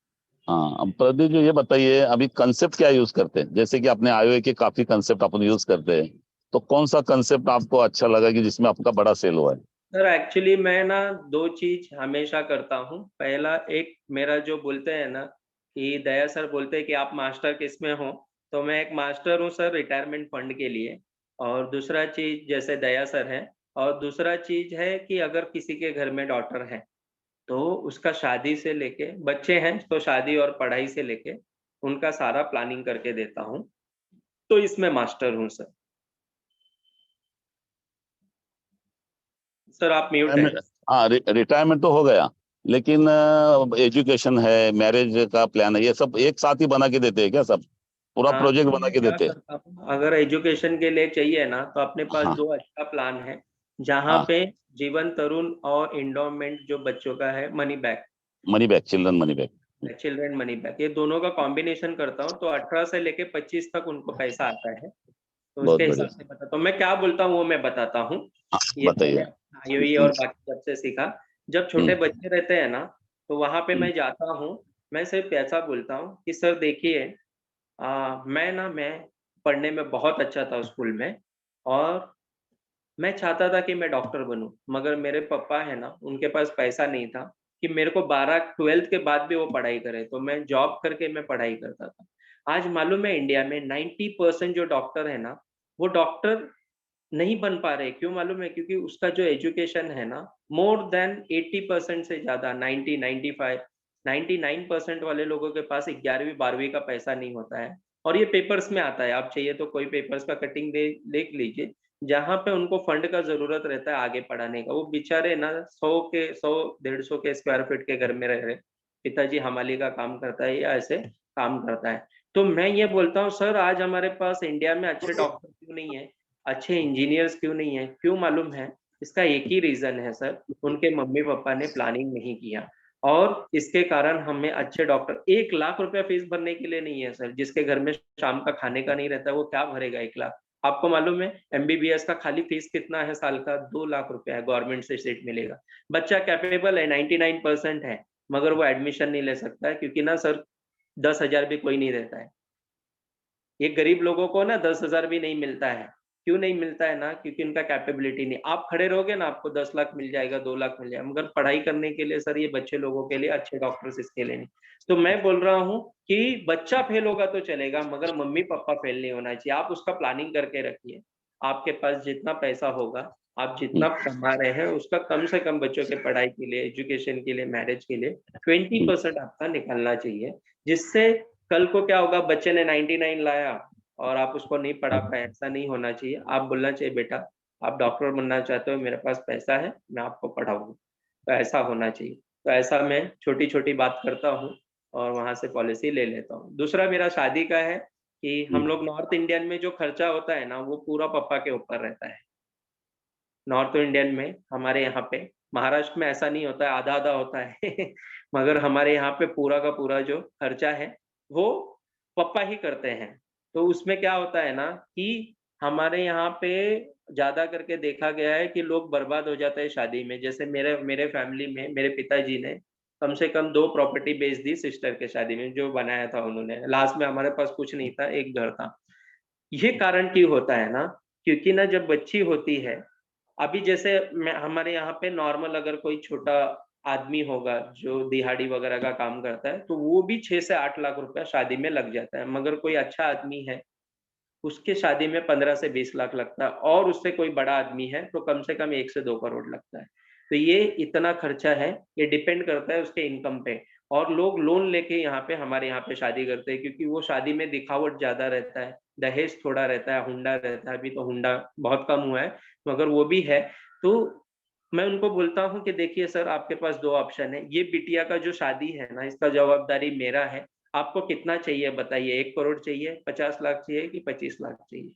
हाँ, अब प्रदीप जी ये बताइए, अभी कंसेप्ट क्या यूज करते हैं? जैसे कि अपने IOA के काफी कंसेप्ट अपन यूज करते हैं, तो कौन सा कंसेप्ट आपको अच्छा लगा कि जिसमें आपका बड़ा सेल हुआ है? सर एक्चुअली मैं ना 2 चीज हमेशा करता हूँ। पहला, एक मेरा जो बोलते हैं ना कि दया सर बोलते हैं कि आप मास्टर किसमें हो, तो मैं एक मास्टर हूँ सर रिटायरमेंट फंड के लिए। और दूसरा चीज जैसे दया सर है। और दूसरा चीज है कि अगर किसी के घर में डॉटर है, तो उसका शादी से लेके, बच्चे हैं तो शादी और पढ़ाई से लेके उनका सारा प्लानिंग करके देता हूँ। तो इसमें मास्टर हूँ सर। सर आप म्यूट हैं। रिटायरमेंट। हाँ, रिटायरमेंट तो हो गया, लेकिन एजुकेशन है, मैरिज का प्लान है, ये सब एक साथ ही बना के देते हैं क्या सब? पूरा हाँ, प्रोजेक्ट तो बना मैं के क्या देते हैं? करता हूँ, अगर एजुकेशन के लिए चाहिए ना, तो अपने पास हाँ। 2 अच्छा प्लान है। जहाँ हाँ, पे जीवन तरुण और इंडोमेंट जो बच्चों का है, money back, money back, children money back. Children money back, ये दोनों का कॉम्बिनेशन करता हूँ। तो 18 से लेके 25 तक उनको पैसा आता है। तो बहुत उसके हिसाब बढ़िया। से बताता हूँ मैं क्या बोलता हूँ, वो मैं बताता हूँ। हाँ, ये मैंने बताइए। IOE और बाकी जब से सीखा। जब छोटे हम्म। बच्चे रहते हैं ना, तो वहां पे हम्म। मैं जाता हूँ। मैं सिर्फ ऐसा बोलता हूँ कि सर देखिए, मैं पढ़ने में बहुत अच्छा था स्कूल में। और मैं चाहता था कि मैं डॉक्टर बनूं, मगर मेरे पापा है ना, उनके पास पैसा नहीं था कि मेरे को 12 12th के बाद भी वो पढ़ाई करे। तो मैं जॉब करके मैं पढ़ाई करता था। आज मालूम है इंडिया में 90% जो डॉक्टर है ना, वो डॉक्टर नहीं बन पा रहे। क्यों मालूम है? क्योंकि उसका जो एजुकेशन है ना, मोर देन 80% से ज्यादा, 90 95 99% वाले लोगों के पास 11वीं 12वीं का पैसा नहीं होता है। और ये पेपर्स में आता है, आप चाहिए तो कोई पेपर्स का कटिंग दे देख लीजिए। जहाँ पे उनको फंड का जरूरत रहता है आगे पढ़ाने का, वो बेचारे ना 100 150 के स्क्वायर फीट के घर में रह रहे। पिताजी हमाली का काम करता है या ऐसे काम करता है। तो मैं ये बोलता हूँ सर, आज हमारे पास इंडिया में अच्छे डॉक्टर क्यों नहीं है, अच्छे इंजीनियर्स क्यों नहीं है? क्यों मालूम है? इसका एक ही रीजन है सर, उनके मम्मी पापा ने प्लानिंग नहीं किया। और इसके कारण हमें अच्छे डॉक्टर, 1 लाख रुपया फीस भरने के लिए नहीं है सर। जिसके घर में शाम का खाने का नहीं रहता, वो क्या भरेगा 1 लाख? आपको मालूम है MBBS का खाली फीस कितना है साल का? 2 लाख रुपया है, गवर्नमेंट से सीट मिलेगा। बच्चा कैपेबल है, 99% है, मगर वो एडमिशन नहीं ले सकता है, क्योंकि ना सर 10,000 भी कोई नहीं देता है। ये गरीब लोगों को ना 10,000 भी नहीं मिलता है। क्यों नहीं मिलता है ना? क्योंकि उनका कैपेबिलिटी नहीं। आप खड़े रहोगे ना, आपको 10 लाख मिल जाएगा, 2 लाख मिल जाएगा, मगर पढ़ाई करने के लिए सर, ये बच्चे लोगों के लिए अच्छे डॉक्टर्स इसके लिए नहीं। तो मैं बोल रहा हूँ कि बच्चा फेल होगा तो चलेगा, मगर मम्मी पापा फेल नहीं होना चाहिए। आप उसका प्लानिंग करके रखिए। आपके पास जितना पैसा होगा, आप हम्म। जितना कमा रहे हैं, उसका कम से कम बच्चों के पढ़ाई के लिए, एजुकेशन के लिए, मैरिज के लिए 20% आपका निकलना चाहिए। जिससे कल को क्या होगा, बच्चे ने 99 लाया और आप उसको नहीं पढ़ा पाए, ऐसा नहीं होना चाहिए। आप बोलना चाहिए बेटा, आप डॉक्टर बनना चाहते हो, मेरे पास पैसा है, मैं आपको पढ़ाऊंगा। तो ऐसा होना चाहिए। तो ऐसा मैं छोटी छोटी बात करता हूँ और वहां से पॉलिसी ले लेता हूँ। दूसरा मेरा शादी का है कि हम लोग नॉर्थ इंडियन में जो खर्चा होता है ना, वो पूरा पापा के ऊपर रहता है। नॉर्थ इंडियन में हमारे यहाँ पे, महाराष्ट्र में ऐसा नहीं होता है, आधा आधा होता है मगर हमारे यहाँ पे पूरा का पूरा जो खर्चा है, वो पापा ही करते हैं। तो उसमें क्या होता है ना कि हमारे यहाँ पे ज्यादा करके देखा गया है कि लोग बर्बाद हो जाते हैं शादी में। जैसे मेरे मेरे फैमिली में मेरे पिताजी ने कम से कम 2 प्रॉपर्टी बेच दी सिस्टर के शादी में, जो बनाया था उन्होंने। लास्ट में हमारे पास कुछ नहीं था, एक घर था। ये कारण क्यों होता है ना? क्योंकि ना जब बच्ची होती है, अभी जैसे मैं हमारे यहाँ पे नॉर्मल, अगर कोई छोटा आदमी होगा जो दिहाड़ी वगैरह का काम करता है, तो वो भी 6 से 8 लाख रुपया शादी में लग जाता है। मगर कोई अच्छा आदमी है, उसके शादी में 15 से 20 लाख लगता है, और उससे कोई बड़ा आदमी है तो कम से कम 1 से 2 करोड़ लगता है। तो ये इतना खर्चा है, ये डिपेंड करता है उसके इनकम पे। और लोग लोन लेके यहाँ पे हमारे यहाँ पे शादी करते हैं, क्योंकि वो शादी में दिखावट ज़्यादा रहता है, दहेज थोड़ा रहता है, हुंडा रहता है। अभी तो हुंडा बहुत कम हुआ है, मगर वो भी है। तो मैं उनको बोलता हूँ कि देखिए सर, आपके पास 2 ऑप्शन है। ये बिटिया का जो शादी है ना, इसका जवाबदारी मेरा है। आपको कितना चाहिए बताइए? 1 करोड़ चाहिए, 50 लाख चाहिए कि 25 लाख चाहिए?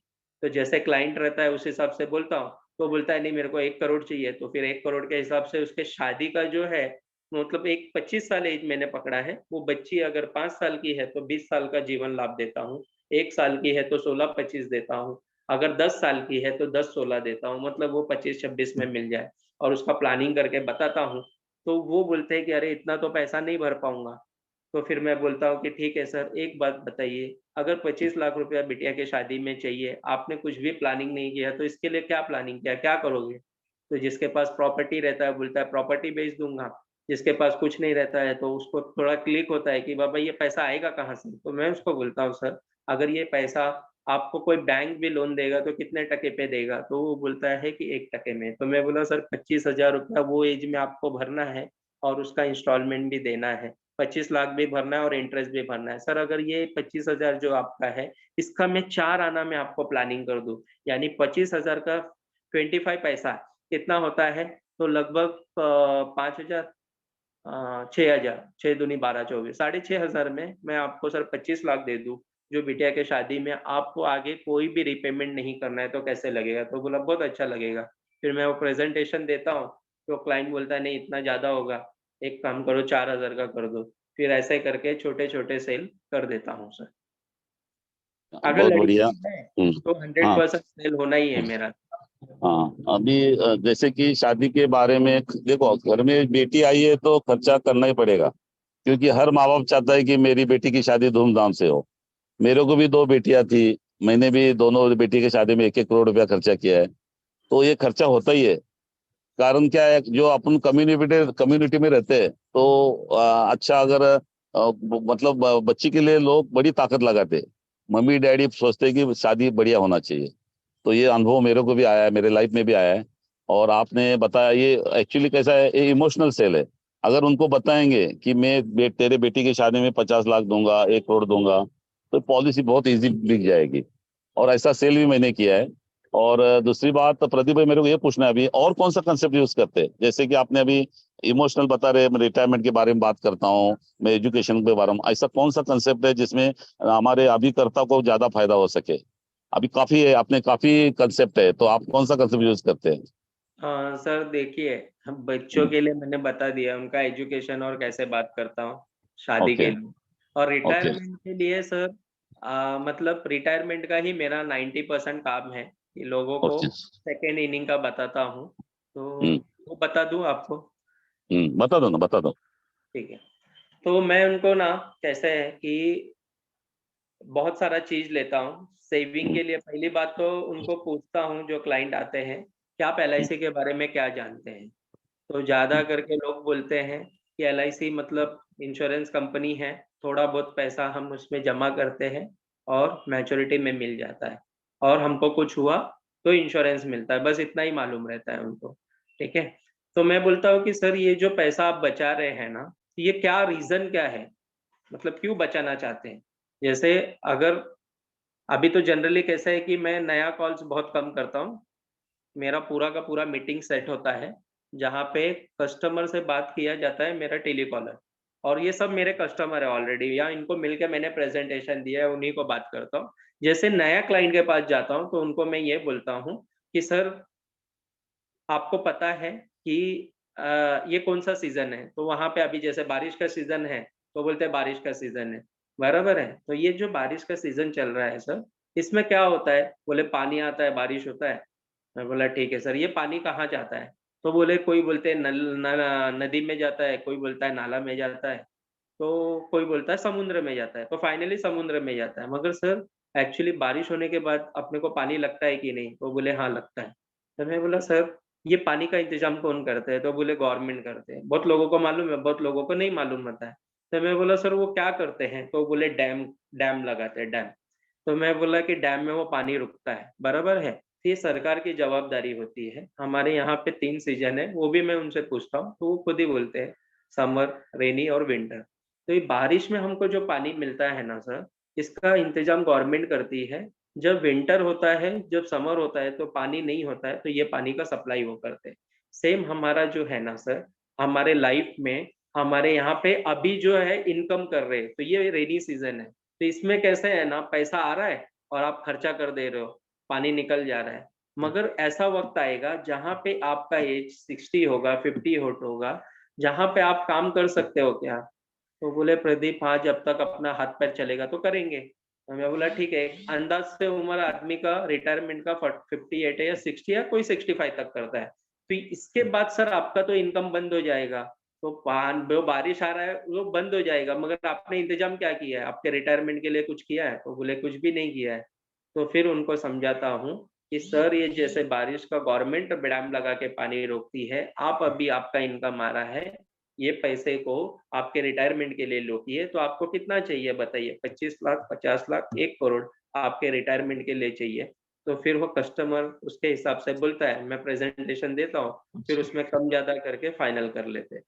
तो जैसे क्लाइंट रहता है उस हिसाब से बोलता हूँ, तो बोलता है नहीं मेरे को 1 करोड़ चाहिए। तो फिर 1 करोड़ के हिसाब से उसके शादी का जो है, मतलब एक 25 साल एज मैंने पकड़ा है। वो बच्ची अगर 5 साल की है तो 20 साल का जीवन लाभ देता हूँ। 1 साल की है तो 16-25 देता हूँ। अगर 10 साल की है तो 10-16 देता हूँ, मतलब वो 25-26 में मिल जाए। और उसका प्लानिंग करके बताता हूँ। तो वो बोलते हैं कि अरे इतना तो पैसा नहीं भर पाऊँगा। तो फिर मैं बोलता हूँ कि ठीक है सर, एक बात बताइए, अगर 25 लाख रुपया बिटिया की शादी में चाहिए, आपने कुछ भी प्लानिंग नहीं किया, तो इसके लिए क्या प्लानिंग किया, क्या करोगे? तो जिसके पास प्रॉपर्टी रहता है बोलता है प्रॉपर्टी बेच दूँगा, जिसके पास कुछ नहीं रहता है तो उसको थोड़ा क्लिक होता है कि बाबा ये पैसा आएगा कहाँ से? तो मैं उसको बोलता हूँ सर, अगर ये पैसा आपको कोई बैंक भी लोन देगा तो कितने टके पे देगा? तो वो बोलता है कि 1% में। तो मैं बोला सर 25,000 रुपया वो एज में आपको भरना है और उसका इंस्टॉलमेंट भी देना है। 25 लाख भी भरना है और इंटरेस्ट भी भरना है। सर अगर ये 25,000 जो आपका है, इसका मैं 4 आना में आपको प्लानिंग कर दूँ, यानी 25,000 का 25 पैसा कितना होता है? तो लगभग 5,000 6,000, 6 दूनी 12, 24, साढ़े 6,000 में मैं आपको सर 25 लाख दे दूँ, जो बिटिया के शादी में आपको आगे कोई भी रीपेमेंट नहीं करना है, तो कैसे लगेगा? तो बोला बहुत अच्छा लगेगा। फिर मैं वो प्रेज़ेंटेशन देता हूँ, तो क्लाइंट बोलता है नहीं इतना ज़्यादा होगा, एक काम करो 4,000 का कर दो। फिर ऐसे करके छोटे-छोटे सेल कर देता हूँ सर। अगर बहुत बढ़िया। लड़की है, हम्म। तो हाँ। 100% सेल होना ही है मेरा। हाँ, अभी जैसे कि शादी के बारे में देखो, घर में बेटी आई है तो खर्चा करना ही पड़ेगा, क्योंकि हर माँ बाप चाहता है कि मेरी बेटी की शादी धूमधाम से हो। मेरे को भी 2 बेटियां थी, मैंने भी दोनों बेटी की शादी में 1-1 करोड़ रुपया खर्चा किया है। तो ये खर्चा होता ही है। कारण क्या है, जो अपन कम्युनिटी कम्युनिटी में रहते हैं तो अच्छा, अगर मतलब बच्ची के लिए लोग बड़ी ताकत लगाते हैं। मम्मी डैडी सोचते हैं कि शादी बढ़िया होना चाहिए। तो ये अनुभव मेरे को भी आया है, मेरे लाइफ में भी आया है। और आपने बताया, ये एक्चुअली कैसा है, ये इमोशनल सेल है। अगर उनको बताएंगे कि मैं तेरे बेटी की शादी में 50 लाख दूंगा, 1 करोड़ दूंगा, तो पॉलिसी बहुत इजी बिक जाएगी। और ऐसा सेल भी मैंने किया है। और दूसरी बात, प्रदीप भाई, मेरे को ये पूछना है, अभी और कौन सा कंसेप्ट यूज करते हैं? जैसे कि आपने अभी इमोशनल बता रहे, मैं रिटायरमेंट के बारे में बात करता हूँ, मैं एजुकेशन के बारे में, ऐसा कौन सा कंसेप्ट है जिसमें हमारे अभिकर्ता को ज्यादा फायदा हो सके? अभी काफी है, आपने काफी कंसेप्ट है, तो आप कौन सा कंसेप्ट यूज करते हैं? सर देखिए, बच्चों हम्म। के लिए मैंने बता दिया उनका एजुकेशन और कैसे बात करता हूँ, शादी ओके। के लिए। और ओके। रिटायरमेंट के लिए सर, मतलब रिटायरमेंट का ही मेरा 90% काम है कि लोगों को ओके। सेकेंड इनिंग का बताता हूँ। तो हम्म। वो बता दूँ आपको? बता दो ना, बता दो। ठीक है। तो मैं उनको ना कैसे है कि बहुत सारा चीज़ लेता हूँ। सेविंग हम्म। के लिए पहली बात तो उनको पूछता हूँ जो क्लाइंट आते हैं, कि आप हम्म। एलआईसी के बारे में क्या जानते हैं? तो ज़्यादा करके लोग बोलते हैं कि एलआईसी मतलब इंश्योरेंस कंपनी है, थोड़ा बहुत पैसा हम उसमें जमा करते हैं और मैच्योरिटी में मिल जाता है, और हमको कुछ हुआ तो इंश्योरेंस मिलता है, बस इतना ही मालूम रहता है उनको, ठीक है? तो मैं बोलता हूँ कि सर ये जो पैसा आप बचा रहे हैं ना, ये क्या रीज़न क्या है? मतलब क्यों बचाना चाहते हैं? जैसे अगर अभी तो जनरली कैसा है कि मैं नया कॉल्स बहुत कम करता हूँ। मेरा पूरा का पूरा मीटिंग सेट होता है, जहाँ पे कस्टमर से बात किया जाता है मेरा टेलीकॉलर, और ये सब मेरे कस्टमर है ऑलरेडी, या इनको मिलके मैंने प्रेज़ेंटेशन दिया है, उन्हीं को बात करता हूँ। जैसे नया क्लाइंट के पास जाता हूँ, तो उनको मैं ये बोलता हूँ कि सर आपको पता है कि ये कौन-सा सीज़न है? तो वहाँ पे अभी जैसे बारिश का सीज़न है, तो बोलते हैं बारिश का सीज़न है, बराबर है? तो ये जो बारिश का सीज़न चल रहा है सर, इसमें क्या होता है? बोले पानी आता है, बारिश होता है। मैं बोला ठीक है सर, ये पानी कहाँ जाता है? तो बोले कोई बोलते हैं नदी में जाता है, कोई बोलता है नाला में जाता है, तो कोई बोलता है समुद्र में जाता है, तो फाइनली समुद्र में जाता है। मगर सर एक्चुअली बारिश होने के बाद अपने को पानी लगता है कि नहीं? तो बोले हाँ लगता है। तो मैं बोला सर ये पानी का इंतज़ाम कौन करता है? तो बोले गवर्नमेंट करते हैं। बहुत लोगों को मालूम है, बहुत लोगों को नहीं मालूम होता है। तो मैं बोला सर वो क्या करते हैं? तो बोले डैम डैम लगाते हैं, डैम। तो मैं बोला कि डैम में वो पानी रुकता है, बराबर है। तो ये सरकार की जवाबदारी होती है। हमारे यहाँ पे 3 सीज़न है, वो भी मैं उनसे पूछता हूँ, तो वो खुद ही बोलते हैं समर, रेनी और विंटर। तो ये बारिश में हमको जो पानी मिलता है ना सर, इसका इंतज़ाम गवर्नमेंट करती है। जब विंटर होता है, जब समर होता है तो पानी नहीं होता है, तो ये पानी का सप्लाई वो करते हैं। सेम हमारा जो है ना सर, हमारे लाइफ में हमारे यहाँ पे अभी जो है इनकम कर रहे हैं, तो ये रेनी सीज़न है। तो इसमें कैसे है ना, पैसा आ रहा है और आप खर्चा कर दे रहे हो, पानी निकल जा रहा है। मगर ऐसा वक़्त आएगा जहाँ पे आपका एज 60 होगा, 50 होट होगा, जहाँ पे आप काम कर सकते हो क्या? तो बोले प्रदीप हाँ, जब तक अपना हाथ-पैर चलेगा तो करेंगे। तो मैं बोला ठीक है, अंदाज़ से उम्र आदमी का रिटायरमेंट का 58 है या 60 या कोई 65 तक करता है। तो इसके बाद सर आपका तो इनकम बंद हो जाएगा। तो पान जो बारिश आ रहा है वो बंद हो जाएगा, मगर आपने इंतज़ाम क्या किया है? आपके रिटायरमेंट के लिए कुछ किया है? तो बोले कुछ भी नहीं किया है। तो फिर उनको समझाता हूँ कि सर ये जैसे बारिश का गवर्नमेंट डैम लगा के पानी रोकती है, आप अभी आपका इनकम आ रहा है, ये पैसे को आपके रिटायरमेंट के लिए रोकिए, तो आपको कितना चाहिए बताइए? 25 लाख, 50 लाख, 1 करोड़ आपके रिटायरमेंट के लिए चाहिए। तो फिर वो कस्टमर उसके हिसाब से बोलता है, मैं प्रेज़ेंटेशन देता हूँ, फिर उसमें कम-ज़्यादा करके फाइनल कर लेते हैं।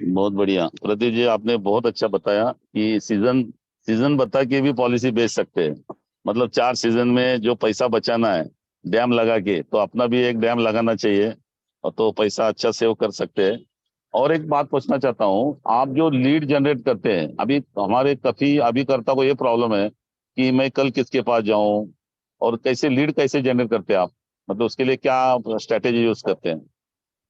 बहुत बढ़िया प्रदीप जी, आपने बहुत अच्छा बताया कि सीजन सीजन बता के भी पॉलिसी बेच सकते हैं। मतलब 4 सीजन में जो पैसा बचाना है डैम लगा के, तो अपना भी एक डैम लगाना चाहिए, और तो पैसा अच्छा सेव कर सकते हैं। और एक बात पूछना चाहता हूँ, आप जो लीड जनरेट करते हैं, अभी हमारे काफी अभिकर्ता को ये प्रॉब्लम है कि मैं कल किसके पास जाऊं, और कैसे लीड कैसे जनरेट करते हैं आप, मतलब उसके लिए क्या स्ट्रेटेजी यूज करते हैं?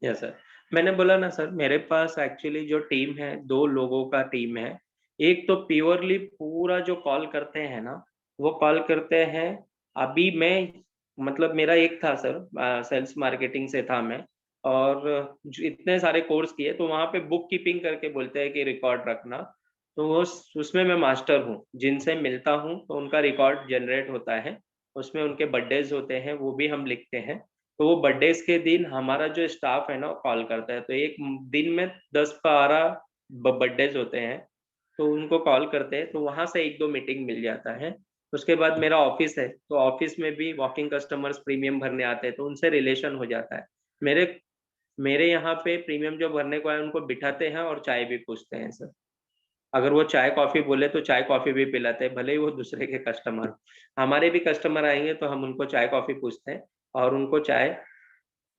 Yes sir. मैंने बोला ना सर, मेरे पास एक्चुअली जो टीम है, 2 लोगों का टीम है। एक तो प्योरली पूरा जो कॉल करते हैं ना, वो कॉल करते हैं। अभी मैं मतलब मेरा एक था सर, सेल्स मार्केटिंग से था मैं, और जो इतने सारे कोर्स किए, तो वहाँ पे बुक कीपिंग करके बोलते हैं कि रिकॉर्ड रखना। तो वो उसमें मैं मास्टर हूँ। जिनसे मिलता हूँ, तो उनका रिकॉर्ड जनरेट होता है। उसमें उनके बर्थडेज़ होते हैं, वो भी हम लिखते हैं। तो वो बर्थडेज़ के दिन हमारा जो स्टाफ है ना, वो कॉल करता है। तो एक दिन में 10-12 बर्थडेज़ होते हैं, तो उनको कॉल करते हैं, तो वहाँ से 1-2 मीटिंग मिल जाता है। उसके बाद मेरा ऑफ़िस है, तो ऑफ़िस में भी वॉकिंग कस्टमर्स प्रीमियम भरने आते हैं, तो उनसे रिलेशन हो जाता है। मेरे मेरे यहाँ पे प्रीमियम जो भरने को आए, उनको बिठाते हैं और चाय भी पूछते हैं सर। अगर वो चाय-कॉफ़ी बोले, तो चाय-कॉफ़ी भी पिलाते हैं, भले ही वो दूसरे के कस्टमर हों। हमारे भी कस्टमर आएँगे, तो हम उनको चाय-कॉफ़ी पूछते हैं और उनको चाय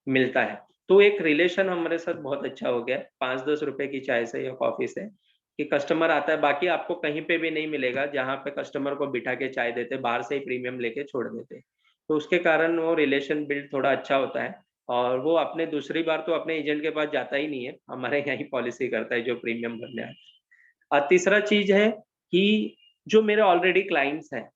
मिलता है। तो एक रिलेशन हमारे साथ बहुत अच्छा हो गया है, 5-10 रुपए की चाय से या कॉफ़ी से, कि कस्टमर आता है, बाकी आपको कहीं पे भी नहीं मिलेगा, जहाँ पे कस्टमर को बिठा के चाय देते हैं, बाहर से ही प्रीमियम लेके छोड़ देते हैं। तो उसके कारण वो रिलेशन बिल्ड थोड़ा अच्छा होता है, और वो अपने दूसरी बार तो अपने एजेंट के पास जाता ही नहीं है, हमारे यहाँ ही पॉलिसी करता है जो प्रीमियम भरने आता है। तीसरा चीज़ है कि जो मेरे ऑलरेडी क्लाइंट्स हैं,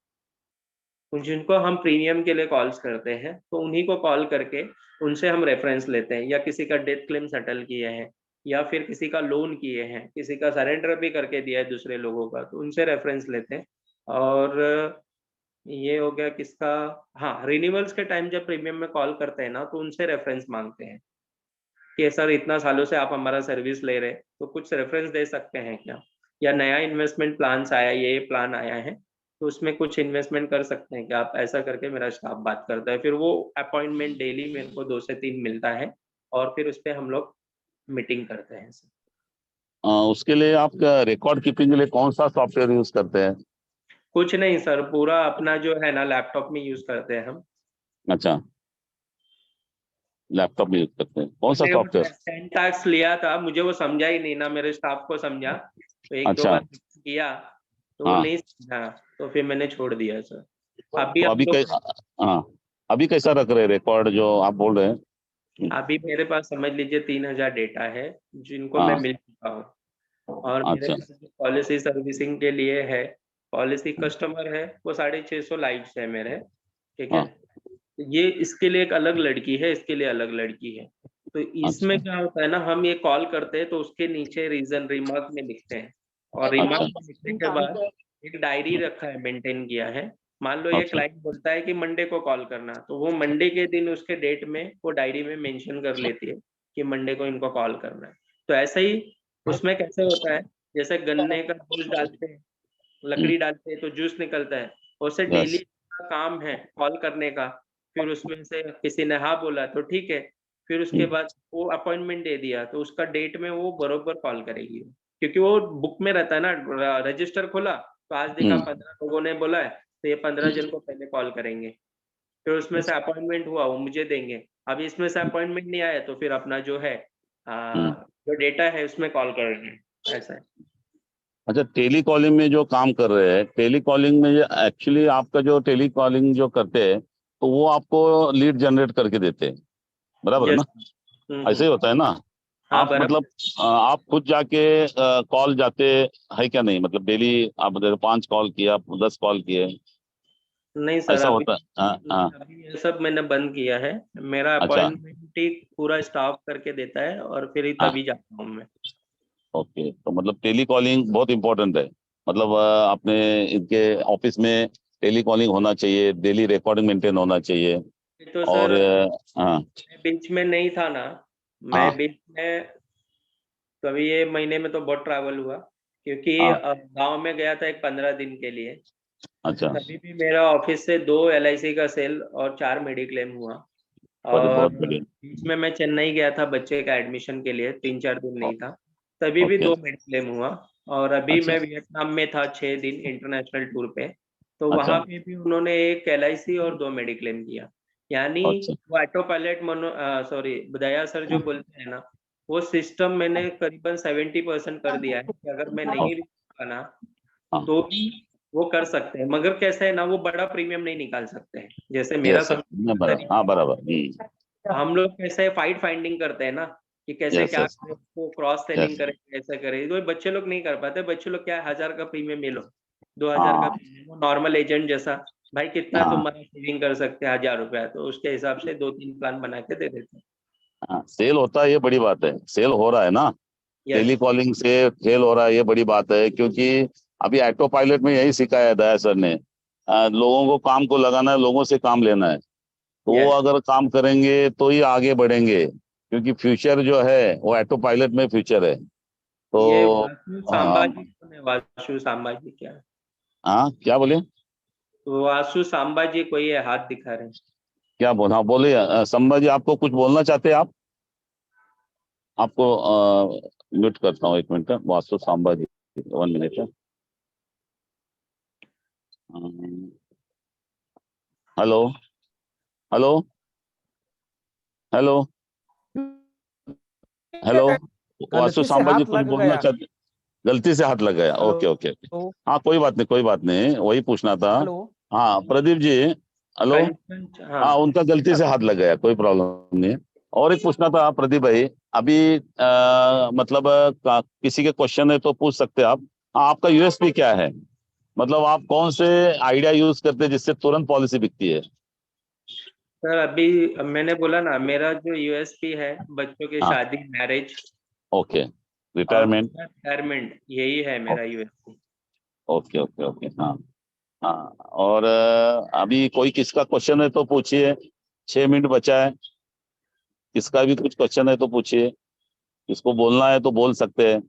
जिनको हम प्रीमियम के लिए कॉल्स करते हैं, तो उन्हीं को कॉल करके उनसे हम रेफ़रेंस लेते हैं, या किसी का डेथ क्लेम सेटल किए हैं, या फिर किसी का लोन किए हैं, किसी का सरेंडर भी करके दिया है दूसरे लोगों का, तो उनसे रेफ़रेंस लेते हैं। और ये हो गया किसका, हाँ, रिन्यूअल्स के टाइम जब प्रीमियम में कॉल करते हैं ना, तो उनसे रेफ़रेंस माँगते हैं कि सर इतना सालों से आप हमारा सर्विस ले रहे हैं, तो कुछ रेफ़रेंस दे सकते हैं क्या? या नया इन्वेस्टमेंट प्लान्स आया है, ये प्लान आया है, तो उसमें कुछ इन्वेस्टमेंट कर सकते हैं क्या आप? ऐसा करके मेरा स्टाफ बात करता है। फिर वो अपॉइंटमेंट डेली मेरे को 2 से 3 मिलता है, और फिर उसपे हम लोग मीटिंग करते हैं। उसके लिए आप रिकॉर्ड कीपिंग के लिए कौन सा सॉफ्टवेयर यूज करते हैं? कुछ नहीं सर, पूरा अपना जो है ना लैपटॉप में यूज़ करते हैं हम। अच्छा, लैपटॉप में यूज करते हैं, कौन सा मैंने वो सॉफ्टवेयर? 10 टास्क लिया था, मुझे वो समझा ही नहीं, ना मेरे स्टाफ को समझा, तो 1-2 अच्छा। बार किया, तो वो हाँ। नहीं समझा, तो फिर मैंने छोड़ दिया सर। अभी तो हम अभी लोग हाँ, अभी कैसा रख रहे रिकॉर्ड जो आप बोल रहे हैं? अभी मेरे पास समझ लीजिए 3000 डेटा है, जिनको मैं हाँ। मिल चुका हूँ, और मेरे अच्छा। पास जो पॉलिसी सर्विसिंग के लिए है, पॉलिसी कस्टमर है, वो 650 लाइट्स है मेरे, ठीक है? हाँ। ये इसके लिए एक अलग लड़की है, इसके लिए अलग लड़की है। तो इसमें अच्छा। क्या होता है ना, हम ये कॉल करते हैं, तो उसके नीचे रीज़न रिमार्क में लिखते हैं, और रिमार्क अच्छा। में लिखने के बाद एक डायरी रखा है, मेंटेन किया है। मान लो ये अच्छा। क्लाइंट बोलता है कि मंडे को कॉल करना, तो वो मंडे के दिन उसके डेट में वो डायरी में मेंशन कर लेती है कि मंडे को इनको कॉल करना है। तो ऐसे ही उसमें कैसे होता है, जैसे गन्ने का जूस डालते हैं, हम्म। लकड़ी डालते हैं तो जूस निकलता है, उसे यस। डेली का काम है कॉल करने का, फिर उसमें से किसी ने हाँ बोला तो ठीक है, फिर उसके बाद वो अपॉइंटमेंट दे दिया तो उसका डेट में वो बरोबर कॉल करेगी, क्योंकि वो बुक में रहता है ना, रजिस्टर खोला तो आज देखा 15 लोगों ने बोला है तो ये 15 जन को पहले कॉल करेंगे, फिर उसमें से अपॉइंटमेंट हुआ वो मुझे देंगे। अब इसमें से अपॉइंटमेंट नहीं आया तो फिर अपना जो है जो डेटा है उसमें कॉल करेंगे, ऐसा है। अच्छा, टेली कॉलिंग में जो काम कर रहे हैं, टेली कॉलिंग में एक्चुअली आपका जो टेली कॉलिंग जो करते हैं तो वो आपको लीड जनरेट करके देते हैं, बराबर है यस। ना? ऐसे ही होता है ना? हाँ आप बराबर। मतलब आप खुद जाके कॉल जाते है क्या? नहीं मतलब डेली आप 5 कॉल किया, 10 कॉल किए, नहीं सर, ऐसा अभी होता है? हाँ हाँ। नहीं, अभी ये सब मैंने बंद किया है। मेरा अच्छा। अपॉइंटमेंट ही पूरा स्टाफ करके देता है और फिर ही हाँ। तभी जाता हूँ मैं। ओके, तो मतलब टेली कॉलिंग बहुत इंपॉर्टेंट है। मतलब अपने इनके ऑफिस में टेली कॉलिंग होना चाहिए, डेली रिकॉर्डिंग मेंटेन होना चाहिए। ये तो और सर हाँ मैं बीच में नहीं था ना, मैं हाँ बीच में तो अभी ये महीने में तो बहुत ट्रैवल हुआ, क्योंकि हाँ। गांव में गया था एक 15 दिन के लिए। अच्छा। तभी भी मेरा ऑफिस से 2 LIC का सेल और 4 मेडिक्लेम हुआ। बहुत और बहुत बढ़िया। बीच में मैं चेन्नई गया था बच्चे का एडमिशन के लिए, 3-4 दिन ओ- नहीं था, तभी भी ओके। 2 मेडिक्लेम हुआ। और अभी अच्छा मैं वियतनाम में था 6 दिन इंटरनेशनल टूर पे, तो अच्छा वहां पे भी उन्होंने एक LIC और 2 मेडिक्लेम किया। यानी अच्छा। वो ऑटो पायलट सॉरी दया सर जो हाँ बोलते हैं ना, वो सिस्टम मैंने करीबन 70% कर दिया है कि अगर मैं नहीं भी ना हाँ। तो भी वो कर सकते हैं, मगर कैसे है ना, वो बड़ा प्रीमियम नहीं निकाल सकते हैं, जैसे मेरा यस यस, समझने का बराबर, हाँ तरीका बराबर। है। हम लोग कैसे फाइट फाइंडिंग करते हैं ना, कि कैसे यस क्या यस करें, उसको क्रॉस सेलिंग यस। करें, कैसे करें, तो बच्चे लोग नहीं कर पाते। बच्चे लोग क्या है, 1000 का प्रीमियम ले लो, 2000 का हाँ प्रीमियम, वो नॉर्मल एजेंट जैसा, भाई कितना हाँ तुम्हारा सेविंग कर सकते हैं, 1000 रुपया, तो उसके हिसाब से 2-3 प्लान बना के दे देते हैं। हाँ, सेल होता है, ये बड़ी बात है। सेल हो रहा है ना, यस। टेली कॉलिंग से सेल हो रहा है, ये बड़ी बात है। क्योंकि अभी ऑटो पायलट में यही सिखाया है दया सर ने, लोगों को काम को लगाना है, लोगों से काम लेना है। तो वो यस। अगर काम करेंगे तो ही आगे बढ़ेंगे, क्योंकि फ्यूचर जो है वो ऑटो पायलट में फ्यूचर है। ये तो वासु हाँ सांबाजी कौन है? वासु सांबाजी क्या? हाँ, क्या बोले? वासु सांबाजी कोई है, हाथ दिखा रहे हैं। क्या बोला? हाँ बोले, संभाजी आपको कुछ बोलना चाहते हैं आप? आपको म्यूट करता हूँ, 1 मिनट का। वास्तु संभाजी, 1 मिनट है। Hello hello hello hello. Vastu गलती से संभाजी हाथ कुछ लग बोलना गया। चाहते? गलती से हाथ लग गया, हेलो। Okay okay okay. हाँ कोई बात नहीं, कोई बात नहीं, वही पूछना था। हेलो। हाँ प्रदीप जी, हेलो। कंचन, हाँ। हाँ उनका गलती से हाथ लग गया, कोई प्रॉब्लम नहीं है। और एक पूछना था प्रदीप भाई, अभी मतलब किसी के क्वेश्चन है तो पूछ सकते हैं आप। हाँ, आपका यूएसपी क्या है? मतलब आप कौन से आइडिया यूज करते हैं जिससे तुरंत पॉलिसी बिकती है? सर अभी मैंने बोला ना, मेरा जो यूएसपी है, बच्चों की हाँ। शादी, मैरिज ओके। और रिटायरमेंट। दूसरा रिटायरमेंट, यही है मेरा यूएसपी। Okay okay okay. हाँ हाँ। और अभी कोई किसका क्वेश्चन है तो पूछिए, 6 मिनट बचा है। किसका भी कुछ क्वेश्चन है तो पूछिए, किसको बोलना है तो बोल सकते हैं।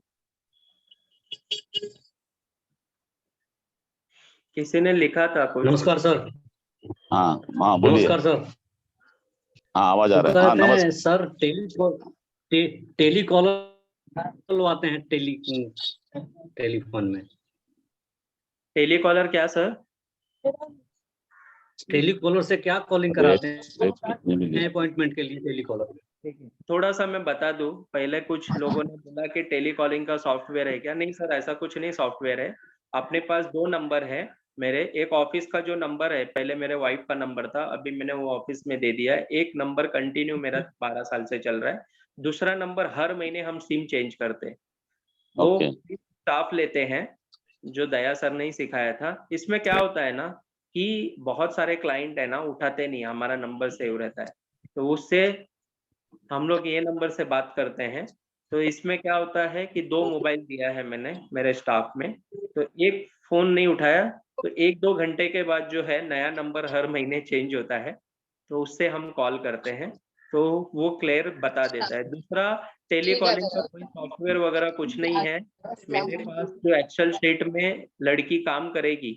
किसी ने लिखा था कुछ। नमस्कार सर। हाँ हाँ बोलिए। नमस्कार सर। हाँ आवाज आ वो रहा है, हाँ कहते हैं नमस्कार। सर टेली कॉलर आते हैं टेलीफोन में। टेली कॉलर क्या सर? टेली कॉलर से क्या कॉलिंग रेट कराते रेट कितने मिली? हैं अपॉइंटमेंट के लिए टेली कॉलर? ठीक है, थोड़ा सा मैं बता दूं। पहले कुछ लोगों ने बोला कि टेली कॉलिंग का सॉफ्टवेयर है क्या? नहीं सर, ऐसा कुछ नहीं सॉफ्टवेयर है। अपने पास 2 नंबर है मेरे। एक ऑफिस का जो नंबर है, पहले मेरे वाइफ का नंबर था, अभी मैंने वो ऑफिस में दे दिया है। एक नंबर कंटिन्यू मेरा 12 साल से चल रहा है। दूसरा नंबर हर महीने हम सिम चेंज करते हैं। वो ओके। स्टाफ लेते हैं, जो दया सर ने ही सिखाया था। इसमें क्या होता है ना, कि बहुत सारे क्लाइंट है ना, उठाते नहीं, हमारा नंबर सेव रहता है, तो उससे हम लोग ये नंबर से बात करते हैं। तो इसमें क्या होता है कि 2 मोबाइल दिया है मैंने मेरे स्टाफ में, तो एक फोन नहीं उठाया तो 1-2 घंटे के बाद जो है नया नंबर हर महीने चेंज होता है, तो उससे हम कॉल करते हैं, तो वो क्लियर बता देता है। दूसरा, टेलीकॉलिंग का कोई सॉफ्टवेयर वगैरह कुछ नहीं है। मेरे पास जो एक्सेल शीट में लड़की काम करेगी,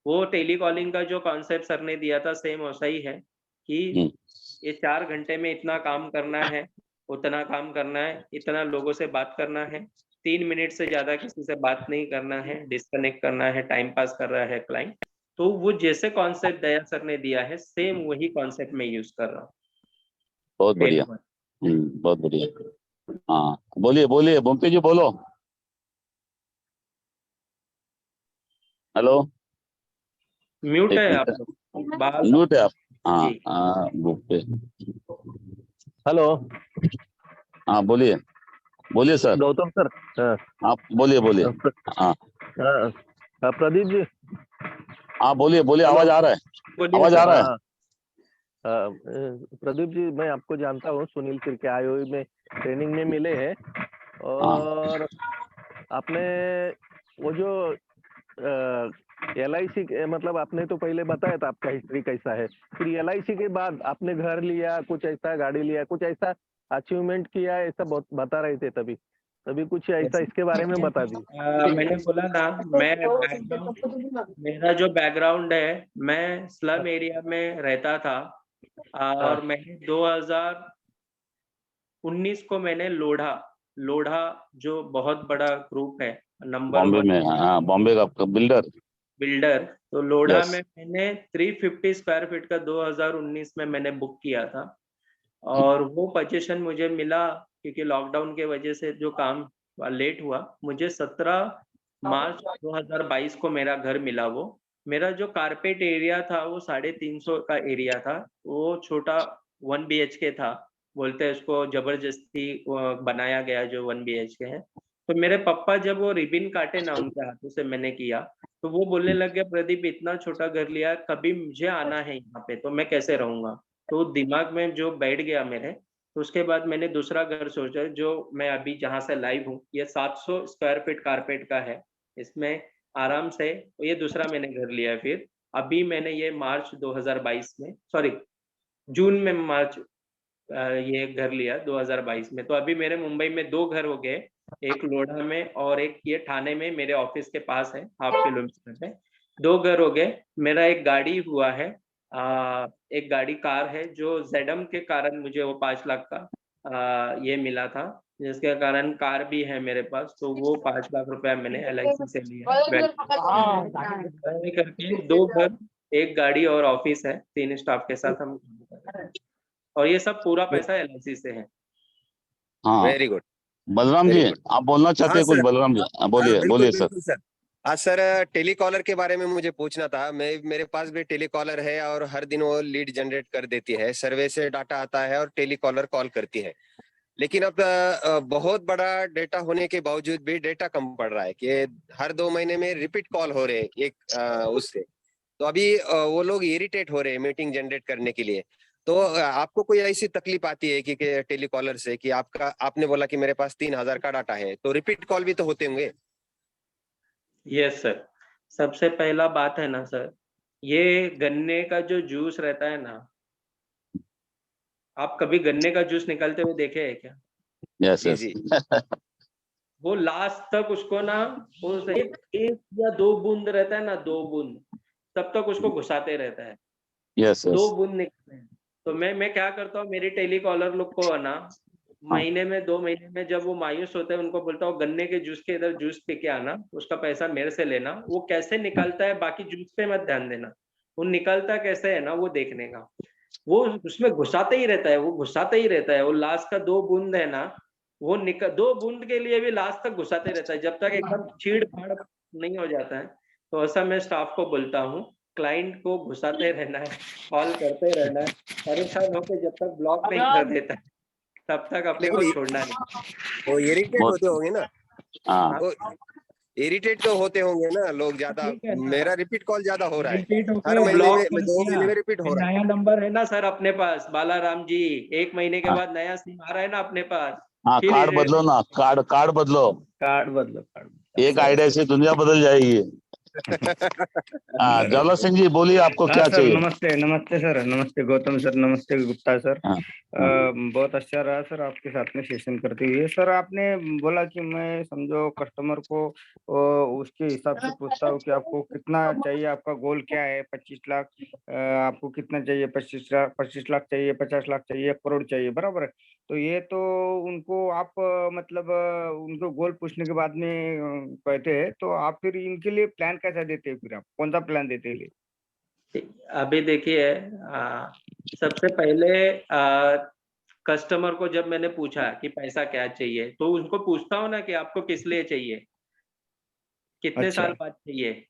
वो टेलीकॉलिंग का जो कॉन्सेप्ट सर ने दिया था सेम वैसा ही है कि ये 4 घंटे में इतना काम करना है, उतना काम करना है, इतना लोगों से बात करना है, 3 मिनट से ज़्यादा किसी से बात नहीं करना है, डिस्कनेक्ट करना है, टाइम पास कर रहा है क्लाइंट। तो वो जैसे कॉन्सेप्ट दया सर ने दिया है, सेम वही कॉन्सेप्ट मैं यूज़ कर रहा हूँ। बहुत बढ़िया। बहुत बढ़िया। हाँ बोलिए बोलिए बुम्पी जी बोलो। हेलो, म्यूट एक है आप मिनट, लोग, बाल म्यूट है आप। हाँ जी। हाँ बुम्पी, हेलो हाँ बोलिए बोलिए सर, गौतम सर। आप बोलिए बोलिए। हाँ प्रदीप जी। हाँ बोलिए बोलिए, हेलो, आवाज आ रहा है, बोलिए आवाज आ सर। रहा है। हाँ, प्रदीप जी मैं आपको जानता हूँ, सुनील सर के IOE में ट्रेनिंग में मिले हैं। और आपने वो जो LIC मतलब आपने तो पहले बताया था आपका हिस्ट्री कैसा है, फिर LIC के बाद आपने घर लिया, कुछ ऐसा गाड़ी लिया, कुछ ऐसा अचीवमेंट किया, ऐसा बहुत बता रहे थे तभी तभी कुछ ऐसा इसके बारे में बता दीजिए। मैंने बोला ना, मैं बैकग्राउंड, मेरा जो बैकग्राउंड है, मैं स्लम एरिया में रहता था और मैंने 2019 को मैंने लोढ़ा जो बहुत बड़ा ग्रुप है, नंबर बॉम्बे 1 में, हाँ बॉम्बे का बिल्डर। बिल्डर, तो लोढ़ा यस। में मैंने 350 स्क्वायर फीट का 2019 में मैंने बुक किया था। और वो पोजीशन मुझे मिला क्योंकि लॉकडाउन के वजह से जो काम लेट हुआ, मुझे 17 मार्च 2022 को मेरा घर मिला। वो मेरा जो कारपेट एरिया था वो 350 का एरिया था, वो छोटा 1 BHK था, बोलते हैं उसको जबरदस्ती बनाया गया जो 1 BHK है। तो मेरे पापा जब वो रिबिन काटे ना, उनके हाथों से मैंने किया, तो वो बोलने लग गया, प्रदीप इतना छोटा घर लिया, कभी मुझे आना है यहाँ पे तो मैं कैसे रहूंगा। तो दिमाग में जो बैठ गया मेरे, तो उसके बाद मैंने दूसरा घर सोचा, जो मैं अभी जहाँ से लाइव हूँ, ये 700 स्क्वायर फीट कारपेट का है, इसमें आराम से ये दूसरा मैंने घर लिया है। फिर अभी मैंने ये मार्च 2022 में, सॉरी जून में मार्च ये घर लिया 2022 में। तो अभी मेरे मुंबई में 2 घर हो गए, एक लोढ़ा में और एक ये ठाणे में मेरे ऑफिस के पास है, 1/2 किलोमीटर पे। 2 घर हो गए। मेरा एक गाड़ी हुआ है, एक गाड़ी कार है जो जेडम के कारण मुझे वो 5 लाख का ये मिला था, जिसके कारण कार भी है मेरे पास। तो वो 5 लाख रुपया मैंने LIC से लिया है। करके 2 घर, 1 गाड़ी और ऑफिस है, 3 स्टाफ के साथ हम काम कर रहे हैं। और ये सब पूरा पैसा LIC से है। हाँ very good, Balram ji very good. आप बोलना चाहते हाँ हैं कुछ? सर, बलराम जी हाँ बोलिए बिल्कुल बोलिए सर। बिल्कुल सर। आज सर टेलीकॉलर के बारे में मुझे पूछना था। मेरे पास भी टेलीकॉलर है और हर दिन वो लीड जनरेट कर देती है, सर्वे से डाटा आता है और टेलीकॉलर कॉल करती है। लेकिन अब बहुत बड़ा डेटा होने के बावजूद भी डेटा कम पड़ रहा है कि हर 2 महीने में रिपीट कॉल हो रहे हैं एक उससे। तो अभी वो लोग इरिटेट हो रहे हैं मीटिंग जनरेट करने के लिए। तो आपको कोई ऐसी तकलीफ आती है कि टेलीकॉलर से कि आपने बोला कि मेरे पास 3000 का डाटा है, तो रिपीट कॉल भी तो होते होंगे? यस सर, सबसे पहला बात है ना सर, ये गन्ने का जो जूस रहता है ना, आप कभी गन्ने का जूस निकालते हुए देखे हैं क्या? यस जी यस। जी। वो लास्ट तक उसको ना, वो एक या 2 बूंद रहता है ना, 2 बूंद, तब तक उसको घुसाते रहता है। Yes 2 yes. बूंद निकलते हैं। तो मैं क्या करता हूँ, मेरी टेलीकॉलर लोग को है ना, हाँ महीने में 2 महीने में जब वो मायूस होते हैं, उनको बोलता हूँ गन्ने के जूस के इधर जूस पी के आना, उसका पैसा मेरे से लेना। वो कैसे निकालता है बाकी जूस पे मत ध्यान देना, वो निकलता कैसे है ना वो देखने का। वो उसमें घुसाते ही रहता है, वो घुसाते ही रहता है। वो लास्ट का 2 बूंद है ना, वो 2 बूंद के लिए भी लास्ट तक घुसाते रहता है, जब तक एकदम चीड़-फाड़ नहीं हो जाता है। तो ऐसा मैं स्टाफ को बोलता हूँ, क्लाइंट को घुसाते रहना है, कॉल करते रहना है, परेशान होके जब तक ब्लॉक नहीं कर देता है, तब तक अपने को लेकिन छोड़ना नहीं। वो इरिटेट बहुत। होते होंगे ना, हाँ वो इरिटेट तो होते होंगे ना लोग ज्यादा। ठीक है ना, मेरा रिपीट कॉल ज्यादा हो रहा है, इरिटेट होके हर वो महीने ब्लॉक में कर 2 दिया। महीने में रिपीट हो फिर रहा है। नया नंबर है ना सर अपने पास, बालाराम जी, 1 महीने के हाँ बाद नया सिम आ रहा है ना अपने पास, हाँ, फिर कार्ड बदलो ना, कार्ड कार्ड बदलो, कार्ड बदलो, कार्ड एक आइडिया से दुनिया बदल जाएगी। ज्वाला सिंह जी बोलिए, आपको क्या हाँ सर, चाहिए? नमस्ते नमस्ते सर, नमस्ते गौतम सर, नमस्ते गुप्ता सर। हाँ, बहुत अच्छा रहा सर आपके साथ में सेशन करते हुए। सर आपने बोला कि मैं समझो कस्टमर को उसके हिसाब से पूछता हूँ कि आपको कितना चाहिए, आपका गोल क्या है, 25 लाख, आपको कितना चाहिए, 25 लाख चाहिए, 50 लाख चाहिए, 1 करोड़ चाहिए, बराबर है। तो ये तो उनको आप मतलब उनको गोल पूछने के बाद में कहते हैं, तो आप फिर इनके लिए प्लान कैसा देते हैं, फिर आप कौन सा प्लान देते हैं? अभी देखिए, सबसे पहले कस्टमर को जब मैंने पूछा कि पैसा क्या चाहिए, तो उनको पूछता हूँ ना कि आपको किस लिए चाहिए, कितने अच्छा। साल बाद चाहिए,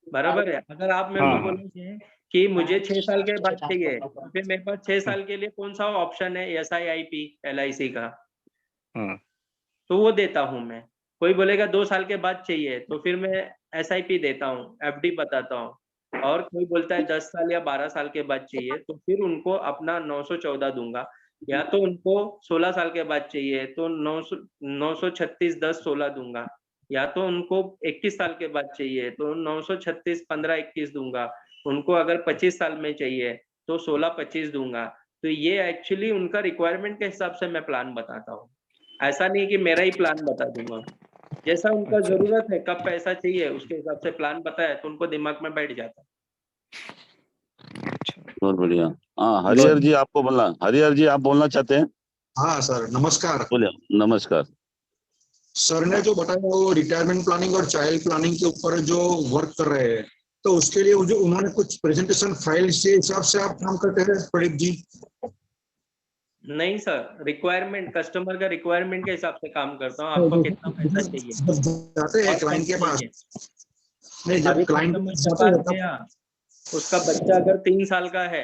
बराबर है। अगर आप मेरे को हाँ हाँ बोलोगे कि मुझे 6 साल के बाद चाहिए, तो फिर मेरे पास 6 साल के लिए कौन सा ऑप्शन है, SIP LIC का, हाँ। तो वो देता हूँ मैं। कोई बोलेगा 2 साल के बाद चाहिए, तो फिर मैं SIP देता हूँ, FD बताता हूँ। और कोई बोलता है 10 साल या 12 साल के बाद चाहिए, तो फिर उनको अपना 914 दूंगा। या तो उनको 16 साल के बाद चाहिए, तो 936 10 16 दूंगा। या तो उनको 21 साल के बाद चाहिए, तो 936 15 21 दूंगा। उनको अगर 25 साल में चाहिए, तो 16 25 दूंगा। तो ये एक्चुअली उनका रिक्वायरमेंट के हिसाब से मैं प्लान बताता हूँ। ऐसा नहीं कि मेरा ही प्लान बता दूंगा। जैसा उनका अच्छा। जरूरत है, कब पैसा चाहिए, उसके हिसाब से प्लान बताया तो उनको दिमाग में बैठ जाता है। बहुत बढ़िया। हाँ, हरिहर जी आपको बोलना, हरिहर जी आप बोलना चाहते हैं? हाँ सर, नमस्कार। बोलिए। नमस्कार। सर ने जो बताया वो रिटायरमेंट प्लानिंग और चाइल्ड प्लानिंग के ऊपर जो वर्क कर रहे हैं, तो उसके लिए जो उन्होंने कुछ प्रेजेंटेशन फाइल के हिसाब से आप काम करते हैं प्रदीप जी? नहीं सर, रिक्वायरमेंट, कस्टमर का रिक्वायरमेंट के हिसाब से काम करता हूँ। आपको कितना पैसा चाहिए जब जाते हैं और क्लाइंट कब के पास, चाहिए। नहीं जब अभी क्लाइंट के कस्टमर पास के जाते पास हैं तब गया, उसका बच्चा अगर 3 साल का है,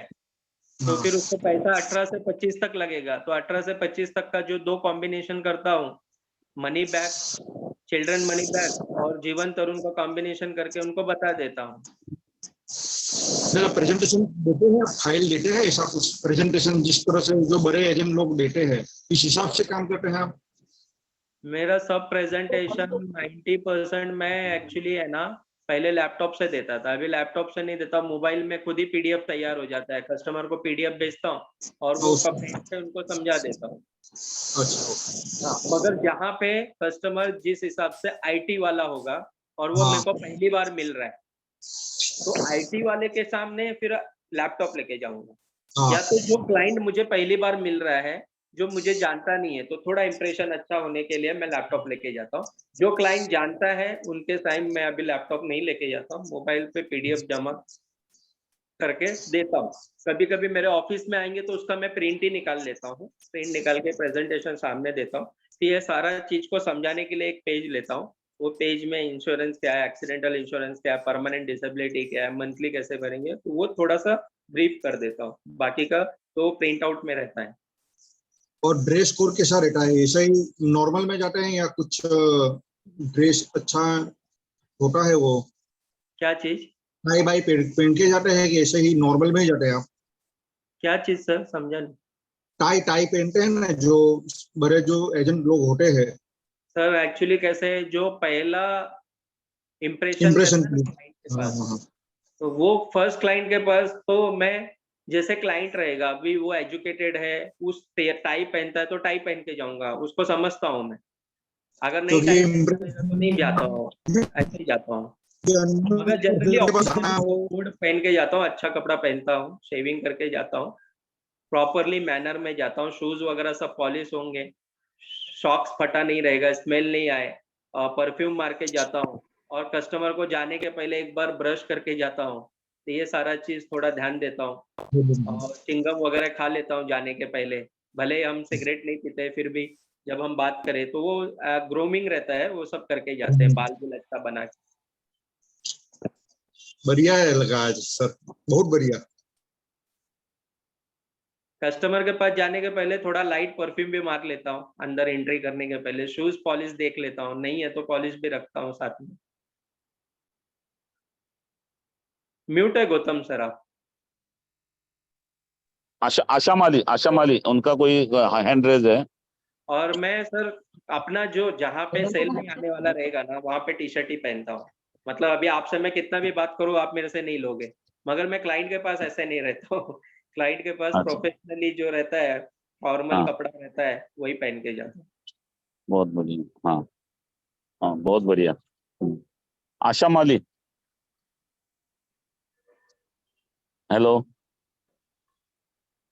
तो हाँ, फिर उसको पैसा 18 से 25 तक लगेगा। तो 18 से 25 तक का जो 2 कॉम्बिनेशन करता हूँ, money back, children money back और जीवन तरुण का कॉम्बिनेशन करके उनको बता देता हूँ। प्रेजेंटेशन देते हैं, फाइल देते हैं, ऐसा कुछ प्रेजेंटेशन जिस तरह से जो बड़े एजेंट लोग देते हैं, इस हिसाब से काम करते हैं आप? मेरा सब प्रेजेंटेशन 90% मैं एक्चुअली है ना, पहले लैपटॉप से देता था, अभी लैपटॉप से नहीं देता, मोबाइल में खुद ही PDF तैयार हो जाता है। कस्टमर को PDF भेजता हूँ और वो पेन से उनको समझा देता हूँ। अच्छा। हाँ, मगर जहाँ पे कस्टमर जिस हिसाब से IT वाला होगा और वो मेरे को पहली बार मिल रहा है, तो IT वाले के सामने फिर लैपटॉप लेके जाऊंगा। हाँ, या तो जो क्लाइंट मुझे पहली बार मिल रहा है, जो मुझे जानता नहीं है, तो थोड़ा इंप्रेशन अच्छा होने के लिए मैं लैपटॉप लेके जाता हूँ। जो क्लाइंट जानता है, उनके टाइम मैं अभी लैपटॉप नहीं लेके जाता हूँ, मोबाइल पे PDF जमा करके देता हूँ। कभी-कभी मेरे ऑफिस में आएँगे तो उसका मैं प्रिंट ही निकाल लेता हूँ। प्रिंट निकाल के प्रेजेंटेशन सामने देता हूँ। तो ये सारा चीज़ को समझाने के लिए एक पेज लेता हूँ। वो पेज में इंश्योरेंस क्या है, एक्सीडेंटल इंश्योरेंस क्या है, परमानेंट डिसेबिलिटी क्या है, मंथली कैसे भरेंगे, तो वो थोड़ा-सा ब्रीफ कर देता हूँ। बाकी का तो प्रिंट आउट में रहता है। और ड्रेस कोड कैसा रहता है? ऐसा ही नॉर्मल में जाते हैं या कुछ ड्रेस अच्छा होता है वो? क्या चीज़? टाई बाई पहन के जाते हैं कि ऐसे ही नॉर्मल में ही जाते हैं आप? क्या चीज़ सर? समझा नहीं। टाई टाई पहनते हैं ना जो बड़े जो एजेंट लोग होते हैं, सर एक्चुअली कैसे है, जो पहला इम्प्रेशन इम्प्रेशन रहता है के ना लिए। क्लाइंट के हाँ पास, हाँ हाँ। तो वो फर्स्ट क्लाइंट के पास तो मैं, जैसे क्लाइंट रहेगा, अभी वो एजुकेटेड है, उस टाई पहनता है तो टाई पहन के जाऊँगा, उसको समझता हूँ मैं। अगर नहीं क्योंकि टाई पहनता रहेगा तो नहीं जाता हूँ, ऐसे ही जाता हूँ। मगर जनरली के पास ऑफिस आना में कोट पहन के जाता हूँ, अच्छा कपड़ा पहनता हूँ, शेविंग करके जाता हूँ, प्रॉपरली मैनर में जाता हूँ, शूज़ वगैरह सब पॉलिश होंगे, सॉक्स फटा नहीं रहेगा, स्मेल नहीं आए, परफ्यूम मार के जाता हूँ और कस्टमर को जाने के पहले एक बार ब्रश करके जाता हूँ। तो ये सारा चीज़ थोड़ा ध्यान देता हूँ और च्युइंगम वगैरह खा लेता हूँ जाने के पहले। भले ही हम सिगरेट नहीं पीते, फिर भी जब हम बात करें तो वो ग्रूमिंग रहता है, वो सब करके जाते हैं, बाल-बूल अच्छा बना के। बढ़िया है लगा आज सर, बहुत बढ़िया। कस्टमर के पास जाने के पहले थोड़ा लाइट परफ्यूम भी मार लेता हूँ, अंदर एंट्री करने के पहले शूज़ पॉलिश देख लेता हूँ, नहीं है तो पॉलिश भी रखता हूँ साथ में। म्यूट है गौतम सर आप। आशा माली उनका कोई हैंड रेज है? और मैं सर अपना जो जहाँ पे सेल में आने वाला रहेगा ना, वहाँ पे टी-शर्ट ही पहनता हूँ। मतलब अभी आपसे मैं कितना भी बात करूँ, आप मेरे से नहीं लोगे, मगर मैं क्लाइंट के पास ऐसे नहीं रहता हूँ। क्लाइंट के पास अच्छा। प्रोफेशनली जो रहता है, फॉर्मल हाँ, कपड़ा रहता है, वही पहन के जाता हूँ। बहुत बढ़िया। हाँ, हाँ, बहुत बढ़िया। आशा माली, हेलो।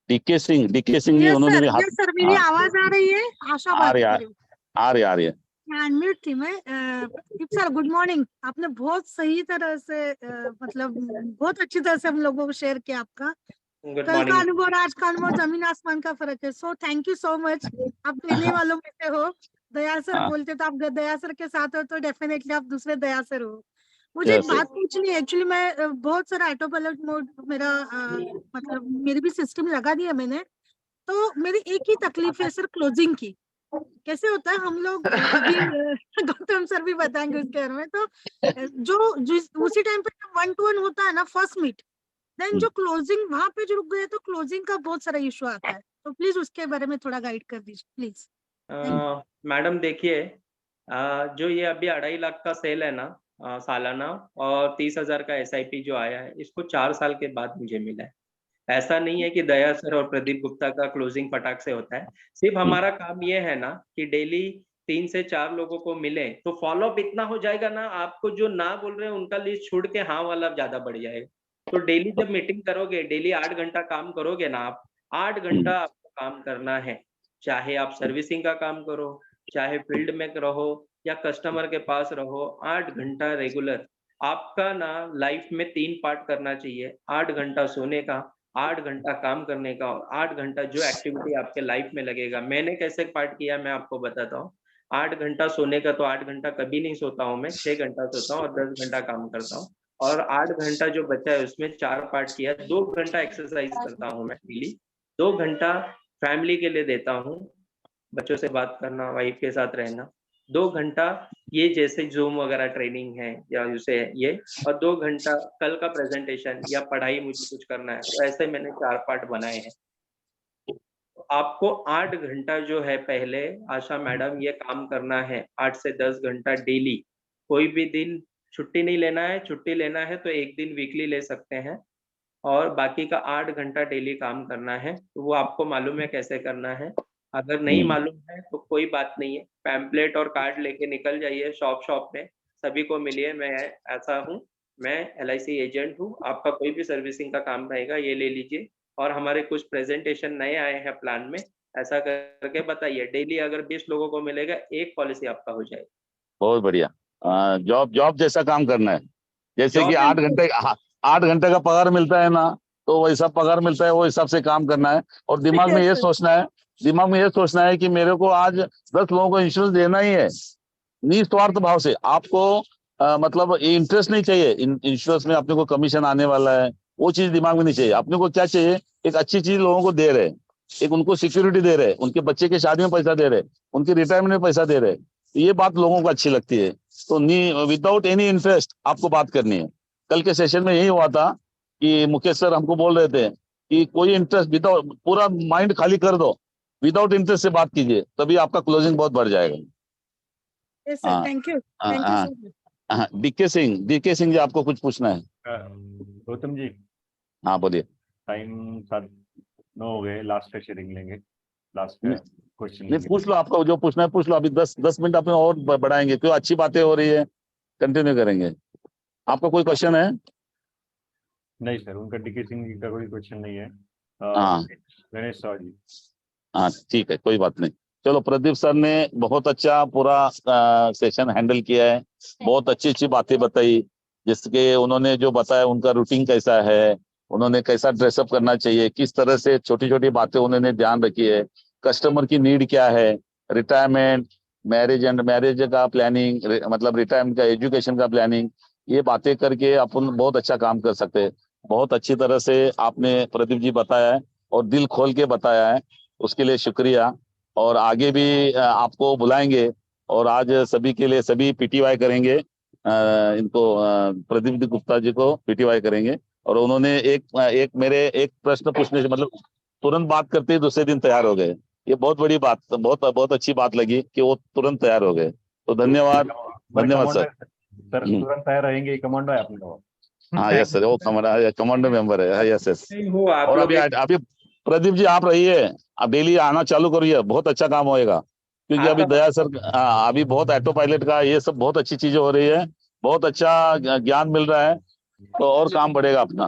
डीके सिंह जी, उन्होंने भी हाथ। यस सर, मेरी हाँ, आवाज आ रही है? आशा आ बात रही कर आ रही हूँ। आ रही आ रही है। अनम्यूट थी मैं। Pradeep sir, good morning. आपने बहुत सही तरह से मतलब बहुत अच्छी तरह से हम लोगों को शेयर किया आपका गुड कल का मॉर्निंग। अनुभव और आज का अनुभव जमीन आसमान का फर्क है। So thank you so much. आप देने वालों में से हो। दया सर हाँ, बोलते तो आप दया सर के साथ हो तो डेफिनेटली आप दूसरे दया सर हो। मुझे एक यस। बात पूछनी है। एक्चुअली मैं बहुत सारा ऑटो पायलट मोड मेरा मतलब मेरी भी सिस्टम लगा दिया मैंने। तो मेरी एक ही तकलीफ है सर, क्लोजिंग की। कैसे होता है हम लोग अभी गौतम सर भी बताएंगे उसके बारे में। तो उसी टाइम पे 1-to-1 होता है ना, फर्स्ट मीट, देन जो क्लोजिंग वहां पे जो रुक गए तो क्लोजिंग का बहुत सारा इशू आता है। तो प्लीज उसके बारे में थोड़ा गाइड कर दीजिए प्लीज। Thank you. मैडम देखिए, जो ये अभी 2.5 लाख का सेल है ना, सालाना, और 30,000 का एसआईपी जो आया है, इसको 4 साल के बाद मुझे मिला है। ऐसा नहीं है कि दया सर और प्रदीप गुप्ता का क्लोजिंग फटाक से होता है। सिर्फ हमारा काम ये है ना कि डेली 3 से 4 लोगों को मिले, तो फॉलोअप इतना हो जाएगा ना, आपको जो ना बोल रहे हैं उनका लिस्ट छोड़ के हाँ वाला ज़्यादा बढ़ जाएगा। तो डेली जब मीटिंग करोगे, डेली 8 घंटा काम करोगे ना आप, 8 घंटा आपको काम करना है। चाहे आप सर्विसिंग का काम करो, चाहे फील्ड में रहो या कस्टमर के पास रहो, 8 घंटा रेगुलर। आपका ना लाइफ में 3 पार्ट करना चाहिए, 8 घंटा सोने का, 8 घंटा काम करने का, और 8 घंटा जो एक्टिविटी आपके लाइफ में लगेगा। मैंने कैसे पार्ट किया मैं आपको बताता हूँ। 8 घंटा सोने का, तो 8 घंटा कभी नहीं सोता हूँ मैं, 6 घंटा सोता हूँ और 10 घंटा काम करता हूँ। और 8 घंटा जो बचा है उसमें 4 पार्ट किया, 2 घंटा एक्सरसाइज करता हूँ मैं डेली, 2 घंटा फैमिली के लिए देता हूँ, बच्चों से बात करना, वाइफ के साथ रहना, 2 घंटा ये जैसे ज़ूम वगैरह ट्रेनिंग है या उसे ये, और 2 घंटा कल का प्रेज़ेंटेशन या पढ़ाई मुझे कुछ करना है। तो ऐसे मैंने 4 पार्ट बनाए हैं। तो आपको 8 घंटा जो है पहले, आशा मैडम, ये काम करना है, 8 से 10 घंटा डेली। कोई भी दिन छुट्टी नहीं लेना है, छुट्टी लेना है तो 1 दिन वीकली ले सकते हैं, और बाकी का 8 घंटा डेली काम करना है। तो वो आपको मालूम है कैसे करना है। अगर नहीं मालूम है तो कोई बात नहीं है, पैम्पलेट और कार्ड लेके निकल जाइए शॉप में, सभी को मिलिए। मैं ऐसा हूँ, मैं एलआईसी एजेंट हूँ, आपका कोई भी सर्विसिंग का काम रहेगा ये ले लीजिए, और हमारे कुछ प्रेज़ेंटेशन नए आए हैं प्लान में, ऐसा करके बताइए। डेली अगर 20 लोगों को मिलेगा, 1 पॉलिसी आपका हो जाएगी। बहुत बढ़िया। जॉब जॉब जैसा काम करना है। जैसे कि जॉब में 8 घंटे का पगार मिलता है ना, तो वैसा पगार मिलता है, वो हिसाब से काम करना है। और दिमाग में ये सोचना है कि मेरे को आज 10 लोगों को इंश्योरेंस देना ही है, निस्वार्थ भाव से। आपको मतलब ये इंटरेस्ट नहीं चाहिए इंश्योरेंस में, अपने को कमीशन आने वाला है, वो चीज दिमाग में नहीं चाहिए। अपने को क्या चाहिए, एक अच्छी चीज लोगों को दे रहे, एक उनको सिक्योरिटी दे रहे, उनके बच्चे की शादी में पैसा दे रहे, उनके रिटायरमेंट में पैसा दे रहे। ये बात लोगों को अच्छी लगती है। तो विदाउट एनी इंटरेस्ट आपको बात करनी है। कल के सेशन में यही हुआ था कि मुकेश सर हमको बोल रहे थे कि कोई इंटरेस्ट, विदाउट, पूरा माइंड खाली कर दो, विदाउट इंटरेस्ट से बात कीजिए, तभी आपका क्लोजिंग बहुत बढ़ जाएगा। यस सर, हाँ, थैंक यू हाँ, हाँ, सो मच। हाँ। डीके सिंह जी, आपको कुछ पूछना है? गौतम जी, हाँ, बोलिए। टाइम 7:09 हो गए, लास्ट का शेयरिंग लेंगे, लास्ट का क्वेश्चन नहीं, लेंगे। पूछ लो, आपको जो पूछना है पूछ लो। अभी 10 मिनट अपने और बढ़ाएंगे, क्यों, अच्छी बातें हो रही है, कंटिन्यू करेंगे। आपका कोई क्वेश्चन है? नहीं सर, उनका डीके सिंह जी का कोई क्वेश्चन नहीं है। हाँ, गणेश साहब जी। हाँ, ठीक है, कोई बात नहीं। चलो, प्रदीप सर ने बहुत अच्छा पूरा सेशन हैंडल किया है, बहुत अच्छी अच्छी बातें बताई, जिसके उन्होंने जो बताया उनका रूटीन कैसा है, उन्होंने कैसा ड्रेसअप करना चाहिए, किस तरह से छोटी छोटी बातें उन्होंने ध्यान रखी है, कस्टमर की नीड क्या है, रिटायरमेंट, मैरिज का प्लानिंग, मतलब रिटायरमेंट का, एजुकेशन का प्लानिंग, ये बातें करके अपन बहुत अच्छा काम कर सकते हैं। बहुत अच्छी तरह से आपने प्रदीप जी बताया है, और दिल खोल के बताया है, उसके लिए शुक्रिया। और आगे भी आपको बुलाएंगे, और आज सभी के लिए सभी पीटीवाई करेंगे, इनको प्रदीप गुप्ता जी को पीटीवाई करेंगे। और उन्होंने एक मेरे एक प्रश्न पूछने से, मतलब तुरंत बात करते ही दूसरे दिन तैयार हो गए। ये बहुत बड़ी बात, बहुत बहुत अच्छी बात लगी कि वो तुरंत तैयार हो गए। तो धन्यवाद, धन्यवाद सर। सर तुरंत तैयार रहेंगे, कमांडो है अपने वो। हाँ यस सर, वो कमांडो मेंबर है। Yes yes. नहीं हो आप और लोग अभी प्रदीप जी आप रहिए, अब डेली आना चालू करिए, बहुत अच्छा काम होएगा। क्योंकि अभी दया सर, अभी बहुत ऑटो पायलट का ये सब बहुत अच्छी चीजें हो रही है, बहुत अच्छा ज्ञान मिल रहा है, तो और काम बढ़ेगा अपना।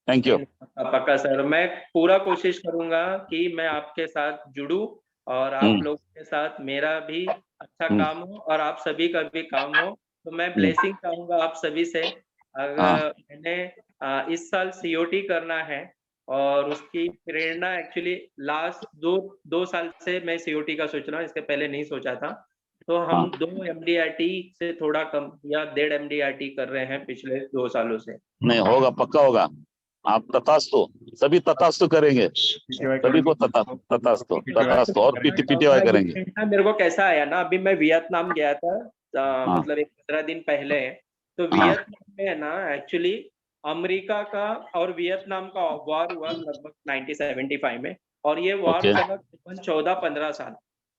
Thank you. पक्का सर, मैं पूरा कोशिश करूंगा कि मैं आपके साथ जुड़ूं और आप लोगों के साथ मेरा भी अच्छा काम हो और आप सभी का भी काम हो। तो मैं ब्लेसिंग चाहूंगा आप सभी से। अगर मैंने इस साल सीओटी करना है और उसकी प्रेरणा एक्चुअली लास्ट दो साल से मैं सीओटी का सोच रहा हूँ, इसके पहले नहीं सोचा था। तो हम 2 एमडीआरटी से थोड़ा कम या 1.5 एमडीआरटी कर रहे हैं पिछले 2 सालों से। नहीं होगा, पक्का होगा। आप तथास्तु, सभी तथास्तु करेंगे, सभी को तथास्तु और पीटीवाई करेंगे। मेरे को कैसा आया ना, अभी मैं वियतनाम गया था मतलब 15 दिन पहले। तो वियतनाम में है ना एक्चुअली अमेरिका का और वियतनाम का वॉर हुआ लगभग 1975 में, और ये वॉर चला 14-15 साल।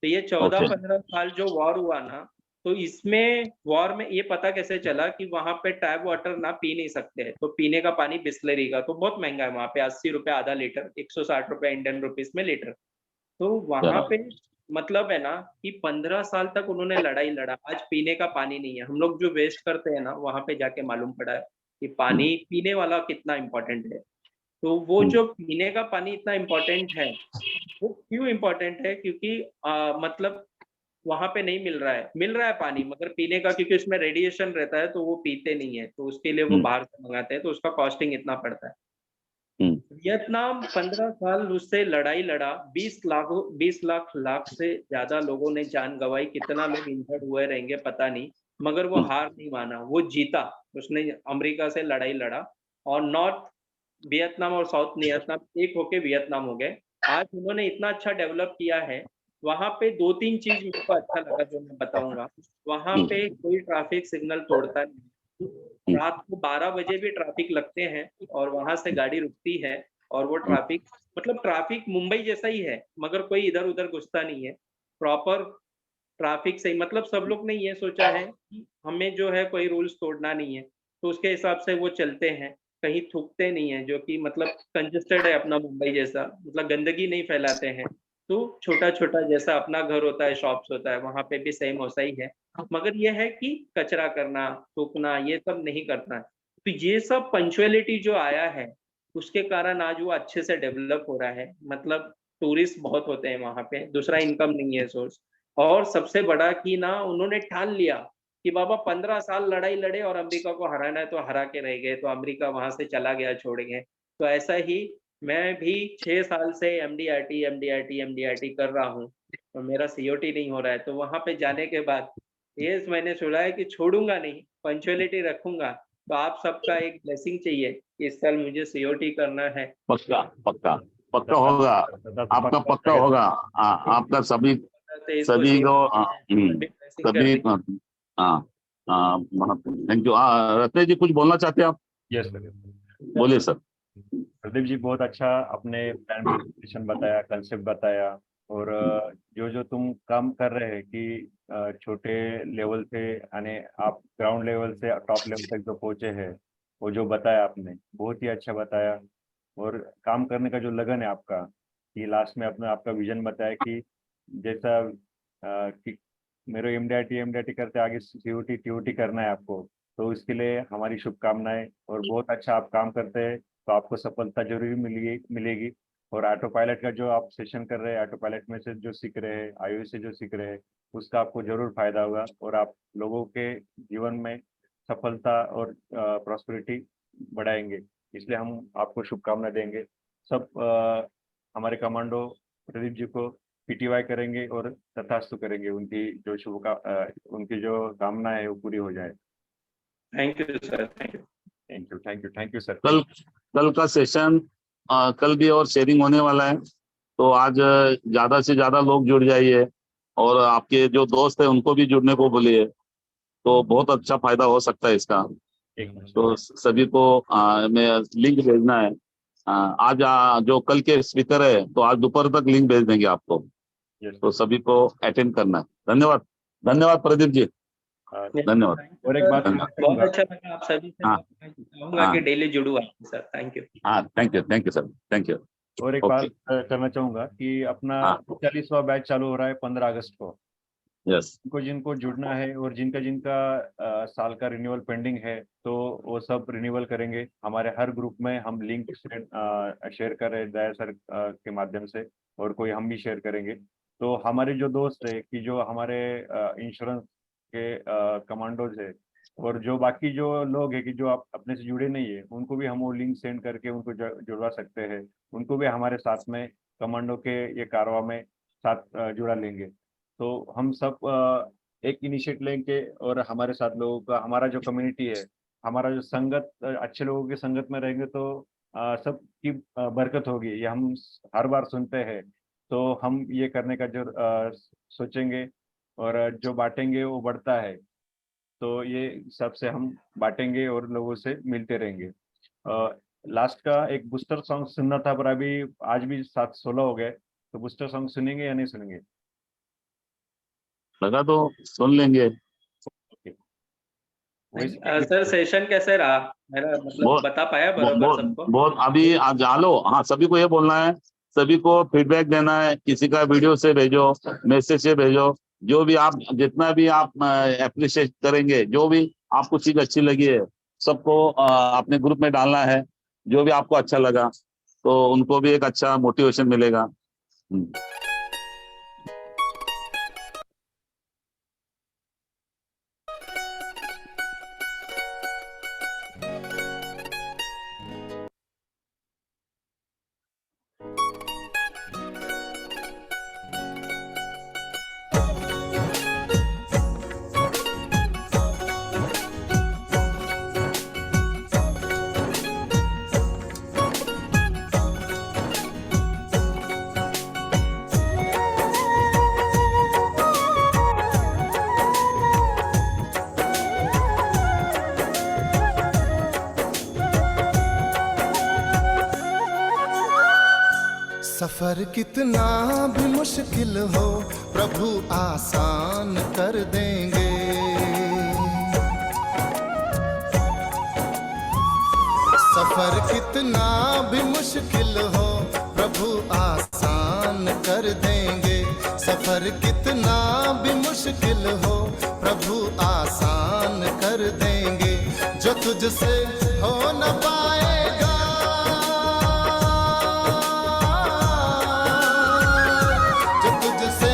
तो ये 14-15 साल जो वॉर हुआ ना, तो इसमें वॉर में ये पता कैसे चला कि वहां पे टैप वाटर ना पी नहीं सकते, तो पीने का पानी बिस्लरी का तो बहुत महंगा है वहां पे, 80 रुपए आधा लीटर, 160 रुपए इंडियन रुपीस में लीटर। तो वहां पे मतलब है ना कि 15 साल तक उन्होंने लड़ाई लड़ा, आज पीने का पानी नहीं है। हम लोग जो वेस्ट करते हैं ना, वहां पे जाके मालूम पड़ा है कि पानी पीने वाला कितना इम्पोर्टेंट है। तो वो जो पीने का पानी इतना इम्पोर्टेंट है, वो क्यों इम्पोर्टेंट है? क्योंकि मतलब वहां पे नहीं मिल रहा है पानी, मगर पीने का क्योंकि उसमें रेडिएशन रहता है तो वो पीते नहीं है, तो उसके लिए वो बाहर से मंगाते हैं, तो उसका कॉस्टिंग इतना पड़ता है। वियतनाम 15 साल उससे लड़ाई लड़ा, 20 लाख से ज्यादा लोगों ने जान गंवाई, कितना लोग इंजर्ड हुए रहेंगे पता नहीं, मगर वो हार नहीं माना, वो जीता। उसने अमेरिका से लड़ाई लड़ा और नॉर्थ वियतनाम और साउथ वियतनाम एक होके वियतनाम हो गए। आज उन्होंने इतना अच्छा डेवलप किया है। वहां पे 2-3 चीज मेरे को अच्छा लगा जो मैं बताऊंगा। वहां पे कोई ट्रैफिक सिग्नल तोड़ता नहीं, रात को 12 बजे भी ट्रैफिक लगते हैं और वहां से गाड़ी रुकती है, और वो ट्रैफिक मतलब ट्रैफिक मुंबई जैसा ही है, मगर कोई इधर उधर घुसता नहीं है, प्रॉपर ट्रैफिक से ही। मतलब सब लोग ने ये सोचा है कि हमें जो है कोई रूल्स तोड़ना नहीं है, तो उसके हिसाब से वो चलते हैं, कहीं थूकते नहीं है, जो कि मतलब कंजेस्टेड है अपना मुंबई जैसा, मतलब गंदगी नहीं फैलाते हैं। तो छोटा छोटा जैसा अपना घर होता है, शॉप्स होता है, वहां पे भी सेम वैसा ही है, मगर ये है कि कचरा करना, थूकना, ये सब नहीं करना है। तो ये सब पंचुअलिटी जो आया है, उसके कारण आज वो अच्छे से डेवलप हो रहा है। मतलब टूरिस्ट बहुत होते हैं वहां पे, दूसरा इनकम नहीं है सोर्स। और सबसे बड़ा कि ना उन्होंने ठान लिया कि बाबा 15 साल लड़ाई लड़े और अमेरिका को हराना है, तो हरा के रह गए, तो अमेरिका वहां से चला गया, छोड़ गए। तो ऐसा ही मैं भी 6 साल से एमडीआरटी कर रहा हूँ, और मेरा सीओटी नहीं हो रहा है। तो वहां पे जाने के बाद ये मैंने सुना है कि छोड़ूंगा नहीं, पंचुअलिटी रखूंगा। तो आप सबका एक ब्लेसिंग चाहिए, इस साल मुझे सीओटी करना है। पक्का पक्का पक्का होगा, आपका पक्का होगा। आपका सभी को सभी थैंक यू। रत्नेश जी कुछ बोलना चाहते हैं आप? यस सर, बोलिए सर। प्रदीप जी बहुत अच्छा आपने प्लान बताया, कंसेप्ट बताया, और जो जो तुम काम कर रहे हैं कि छोटे लेवल से यानी आप ग्राउंड लेवल से टॉप लेवल तक जो पहुंचे हैं, वो जो बताया आपने बहुत ही अच्छा बताया। और काम करने का जो लगन है आपका, कि लास्ट में अपना आपका विजन बताया कि जैसा कि मेरे एमडीआरटी करते आगे सीओटी टीओटी करना है आपको, तो इसके लिए हमारी शुभकामनाएं। और बहुत अच्छा आप काम करते हैं, तो आपको सफलता जरूर मिलेगी। और ऑटो पायलट का जो आप सेशन कर रहे हैं, ऑटो पायलट में से जो सीख रहे हैं, आईओएस से जो सीख रहे हैं, उसका आपको जरूर फायदा होगा, और आप लोगों के जीवन में सफलता और प्रॉस्पेरिटी बढ़ाएंगे। इसलिए हम आपको शुभकामना देंगे। सब हमारे कमांडो प्रदीप जी को पीटीवाई करेंगे और तथास्तु करेंगे, उनकी जो उनकी जो कामना है वो पूरी हो जाए। Thank you sir, thank you sir. कल का सेशन कल भी और शेयरिंग होने वाला है, तो आज ज्यादा से ज्यादा लोग जुड़ जाइए, और आपके जो दोस्त है उनको भी जुड़ने को बोलिए, तो बहुत अच्छा फायदा हो सकता है इसका। तो सभी को मैं लिंक भेजना है, आज जो कल के स्पीकर है तो आज दोपहर तक लिंक भेज देंगे आपको, तो सभी को अटेंड करना है। धन्यवाद, धन्यवाद प्रदीप जी, धन्यवाद। और एक बात बहुत अच्छा लगा आप सभी से बात करके, चाहूंगा कि डेली जुड़ू आपके साथ। Thank you. हाँ, thank you sir, thank you. और एक बात करना चाहूंगा कि अपना 40वां बैच चालू हो रहा है 15 अगस्त को। यस, जिनको जुड़ना है और जिनका साल का रिन्यूअल पेंडिंग है तो वो सब रिन्यूअल करेंगे। हमारे हर ग्रुप में हम लिंक शेयर कर रहे हैं दया सर के माध्यम से, और कोई हम भी शेयर करेंगे। तो हमारे जो दोस्त है कि जो हमारे इंश्योरेंस के कमांडोज है और जो बाकी जो लोग है कि जो आप अपने से जुड़े नहीं है, उनको भी हम वो लिंक सेंड करके उनको जुड़वा सकते हैं। उनको भी हमारे साथ में कमांडो के ये कारवा में साथ जुड़ा लेंगे। तो हम सब एक इनिशिएट लेंगे और हमारे साथ लोगों का, हमारा जो कम्युनिटी है, हमारा जो संगत, अच्छे लोगों की संगत में रहेंगे तो सबकी बरकत होगी। ये हम हर बार सुनते हैं, तो हम ये करने का जो सोचेंगे और जो बांटेंगे वो बढ़ता है। तो ये सबसे हम बांटेंगे और लोगों से मिलते रहेंगे। लास्ट का एक बूस्टर सॉन्ग सुनना था, पर अभी आज भी 7:16 हो गए, तो बूस्टर सॉन्ग सुनेंगे या नहीं सुनेंगे? लगा तो सुन लेंगे। सर सेशन कैसे रहा मेरा, मतलब बता पाया बराबर सबको? बहुत अभी आज आलो, हाँ सभी को ये बोलना है, सभी को फीडबैक देना है। किसी का वीडियो से भेजो, मैसेज से भेजो, जो भी आप जितना भी आप अप्रिशिएट करेंगे, जो भी आपको चीज अच्छी लगी है सबको अपने ग्रुप में डालना है। जो भी आपको अच्छा लगा तो उनको भी एक अच्छा मोटिवेशन मिलेगा। सफर कितना भी मुश्किल हो प्रभु आसान कर देंगे। सफर कितना भी मुश्किल हो प्रभु आसान कर देंगे। सफर कितना भी मुश्किल हो प्रभु आसान कर देंगे। जो तुझसे हो न पाएगा, जो तुझसे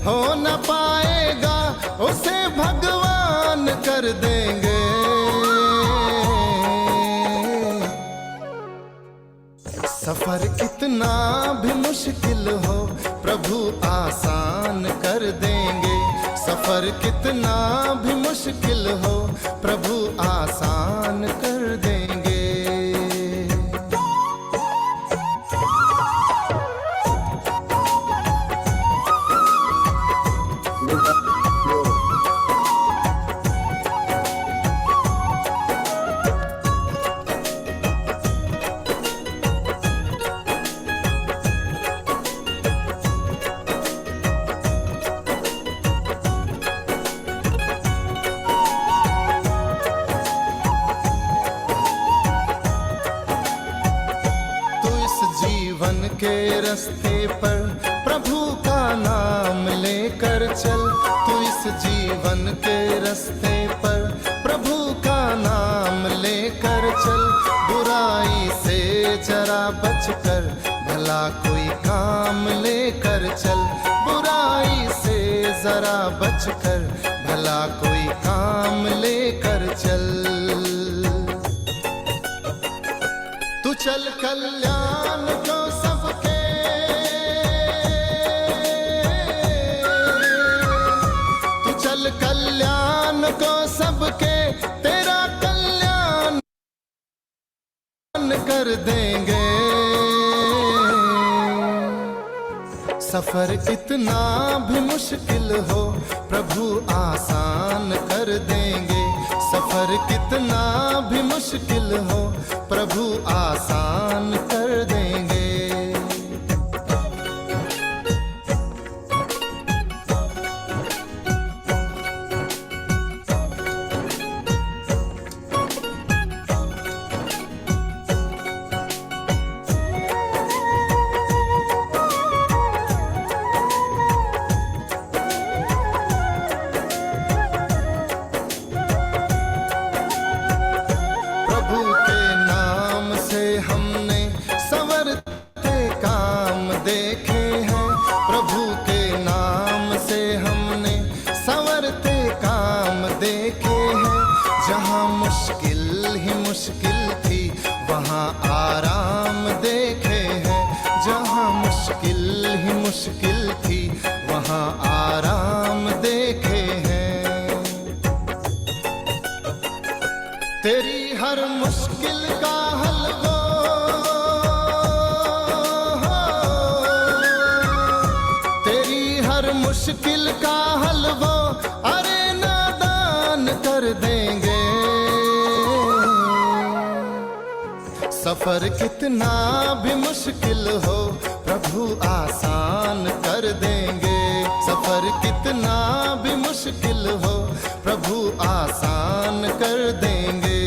हो न पाएगा, उसे भगवान कर देंगे। सफर कितना भी मुश्किल हो प्रभु आसान कर देंगे। सफर कितना भी मुश्किल हो प्रभु आसान कर देंगे। के रास्ते पर प्रभु का नाम लेकर चल। तू इस जीवन के रास्ते पर प्रभु का नाम लेकर चल। बुराई से जरा बचकर भला कोई काम लेकर चल। बुराई से जरा बचकर भला कोई काम लेकर चल। तू चल कल्याण को सबके, तू चल कल्याण को सबके, तेरा कल्याण कर देंगे। सफर कितना भी मुश्किल हो प्रभु आसान कर देंगे। सफर कितना भी मुश्किल हो प्रभु आसान कर देंगे। प्रभु के नाम से हमने संवरते काम देखे हैं। प्रभु के नाम से हमने संवरते काम देखे हैं। जहाँ मुश्किल ही मुश्किल थी वहाँ आराम देखे हैं। जहाँ मुश्किल ही मुश्किल थी वहाँ आराम देखे हैं। तेरी हर मुश्किल का हल वो तेरी हर मुश्किल का हल वो अरे नादान कर देंगे। सफर कितना भी मुश्किल हो प्रभु आसान कर देंगे। सफर कितना भी मुश्किल हो प्रभु आसान कर देंगे।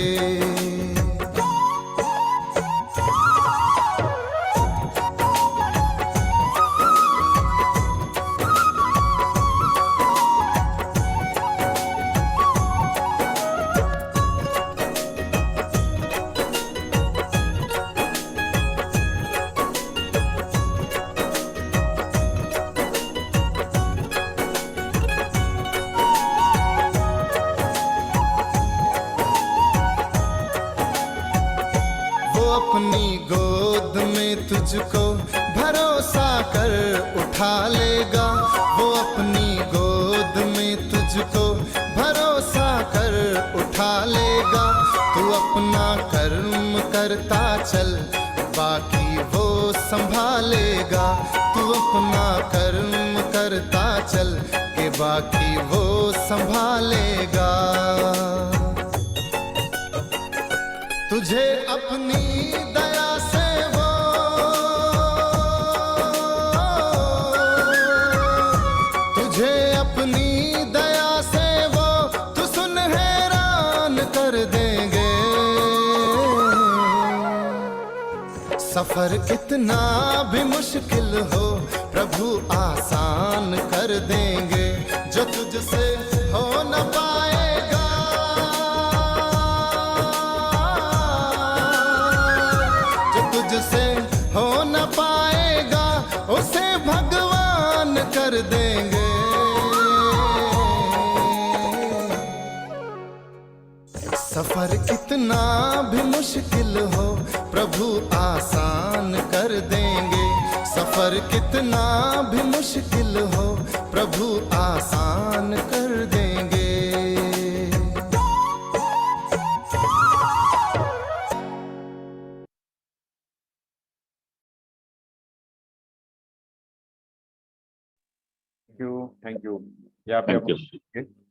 वो अपनी गोद में तुझको भरोसा कर उठा लेगा। वो अपनी गोद में तुझको भरोसा कर उठा लेगा। तू अपना कर्म करता चल बाकी वो संभालेगा। तू अपना कर्म करता चल के बाकी वो संभालेगा। तुझे अपनी दया से वो तुझे अपनी दया से वो तू सुन हैरान कर देंगे। सफर कितना भी मुश्किल हो प्रभु आसान कर देंगे। जो तुझसे हो न पाएगा तुझसे हो न पाएगा उसे भगवान कर देंगे। सफर कितना भी मुश्किल हो प्रभु आसान कर देंगे। सफर कितना भी मुश्किल हो प्रभु आसान कर देंगे। Thank you. यहाँ पे थैंक यू। अपन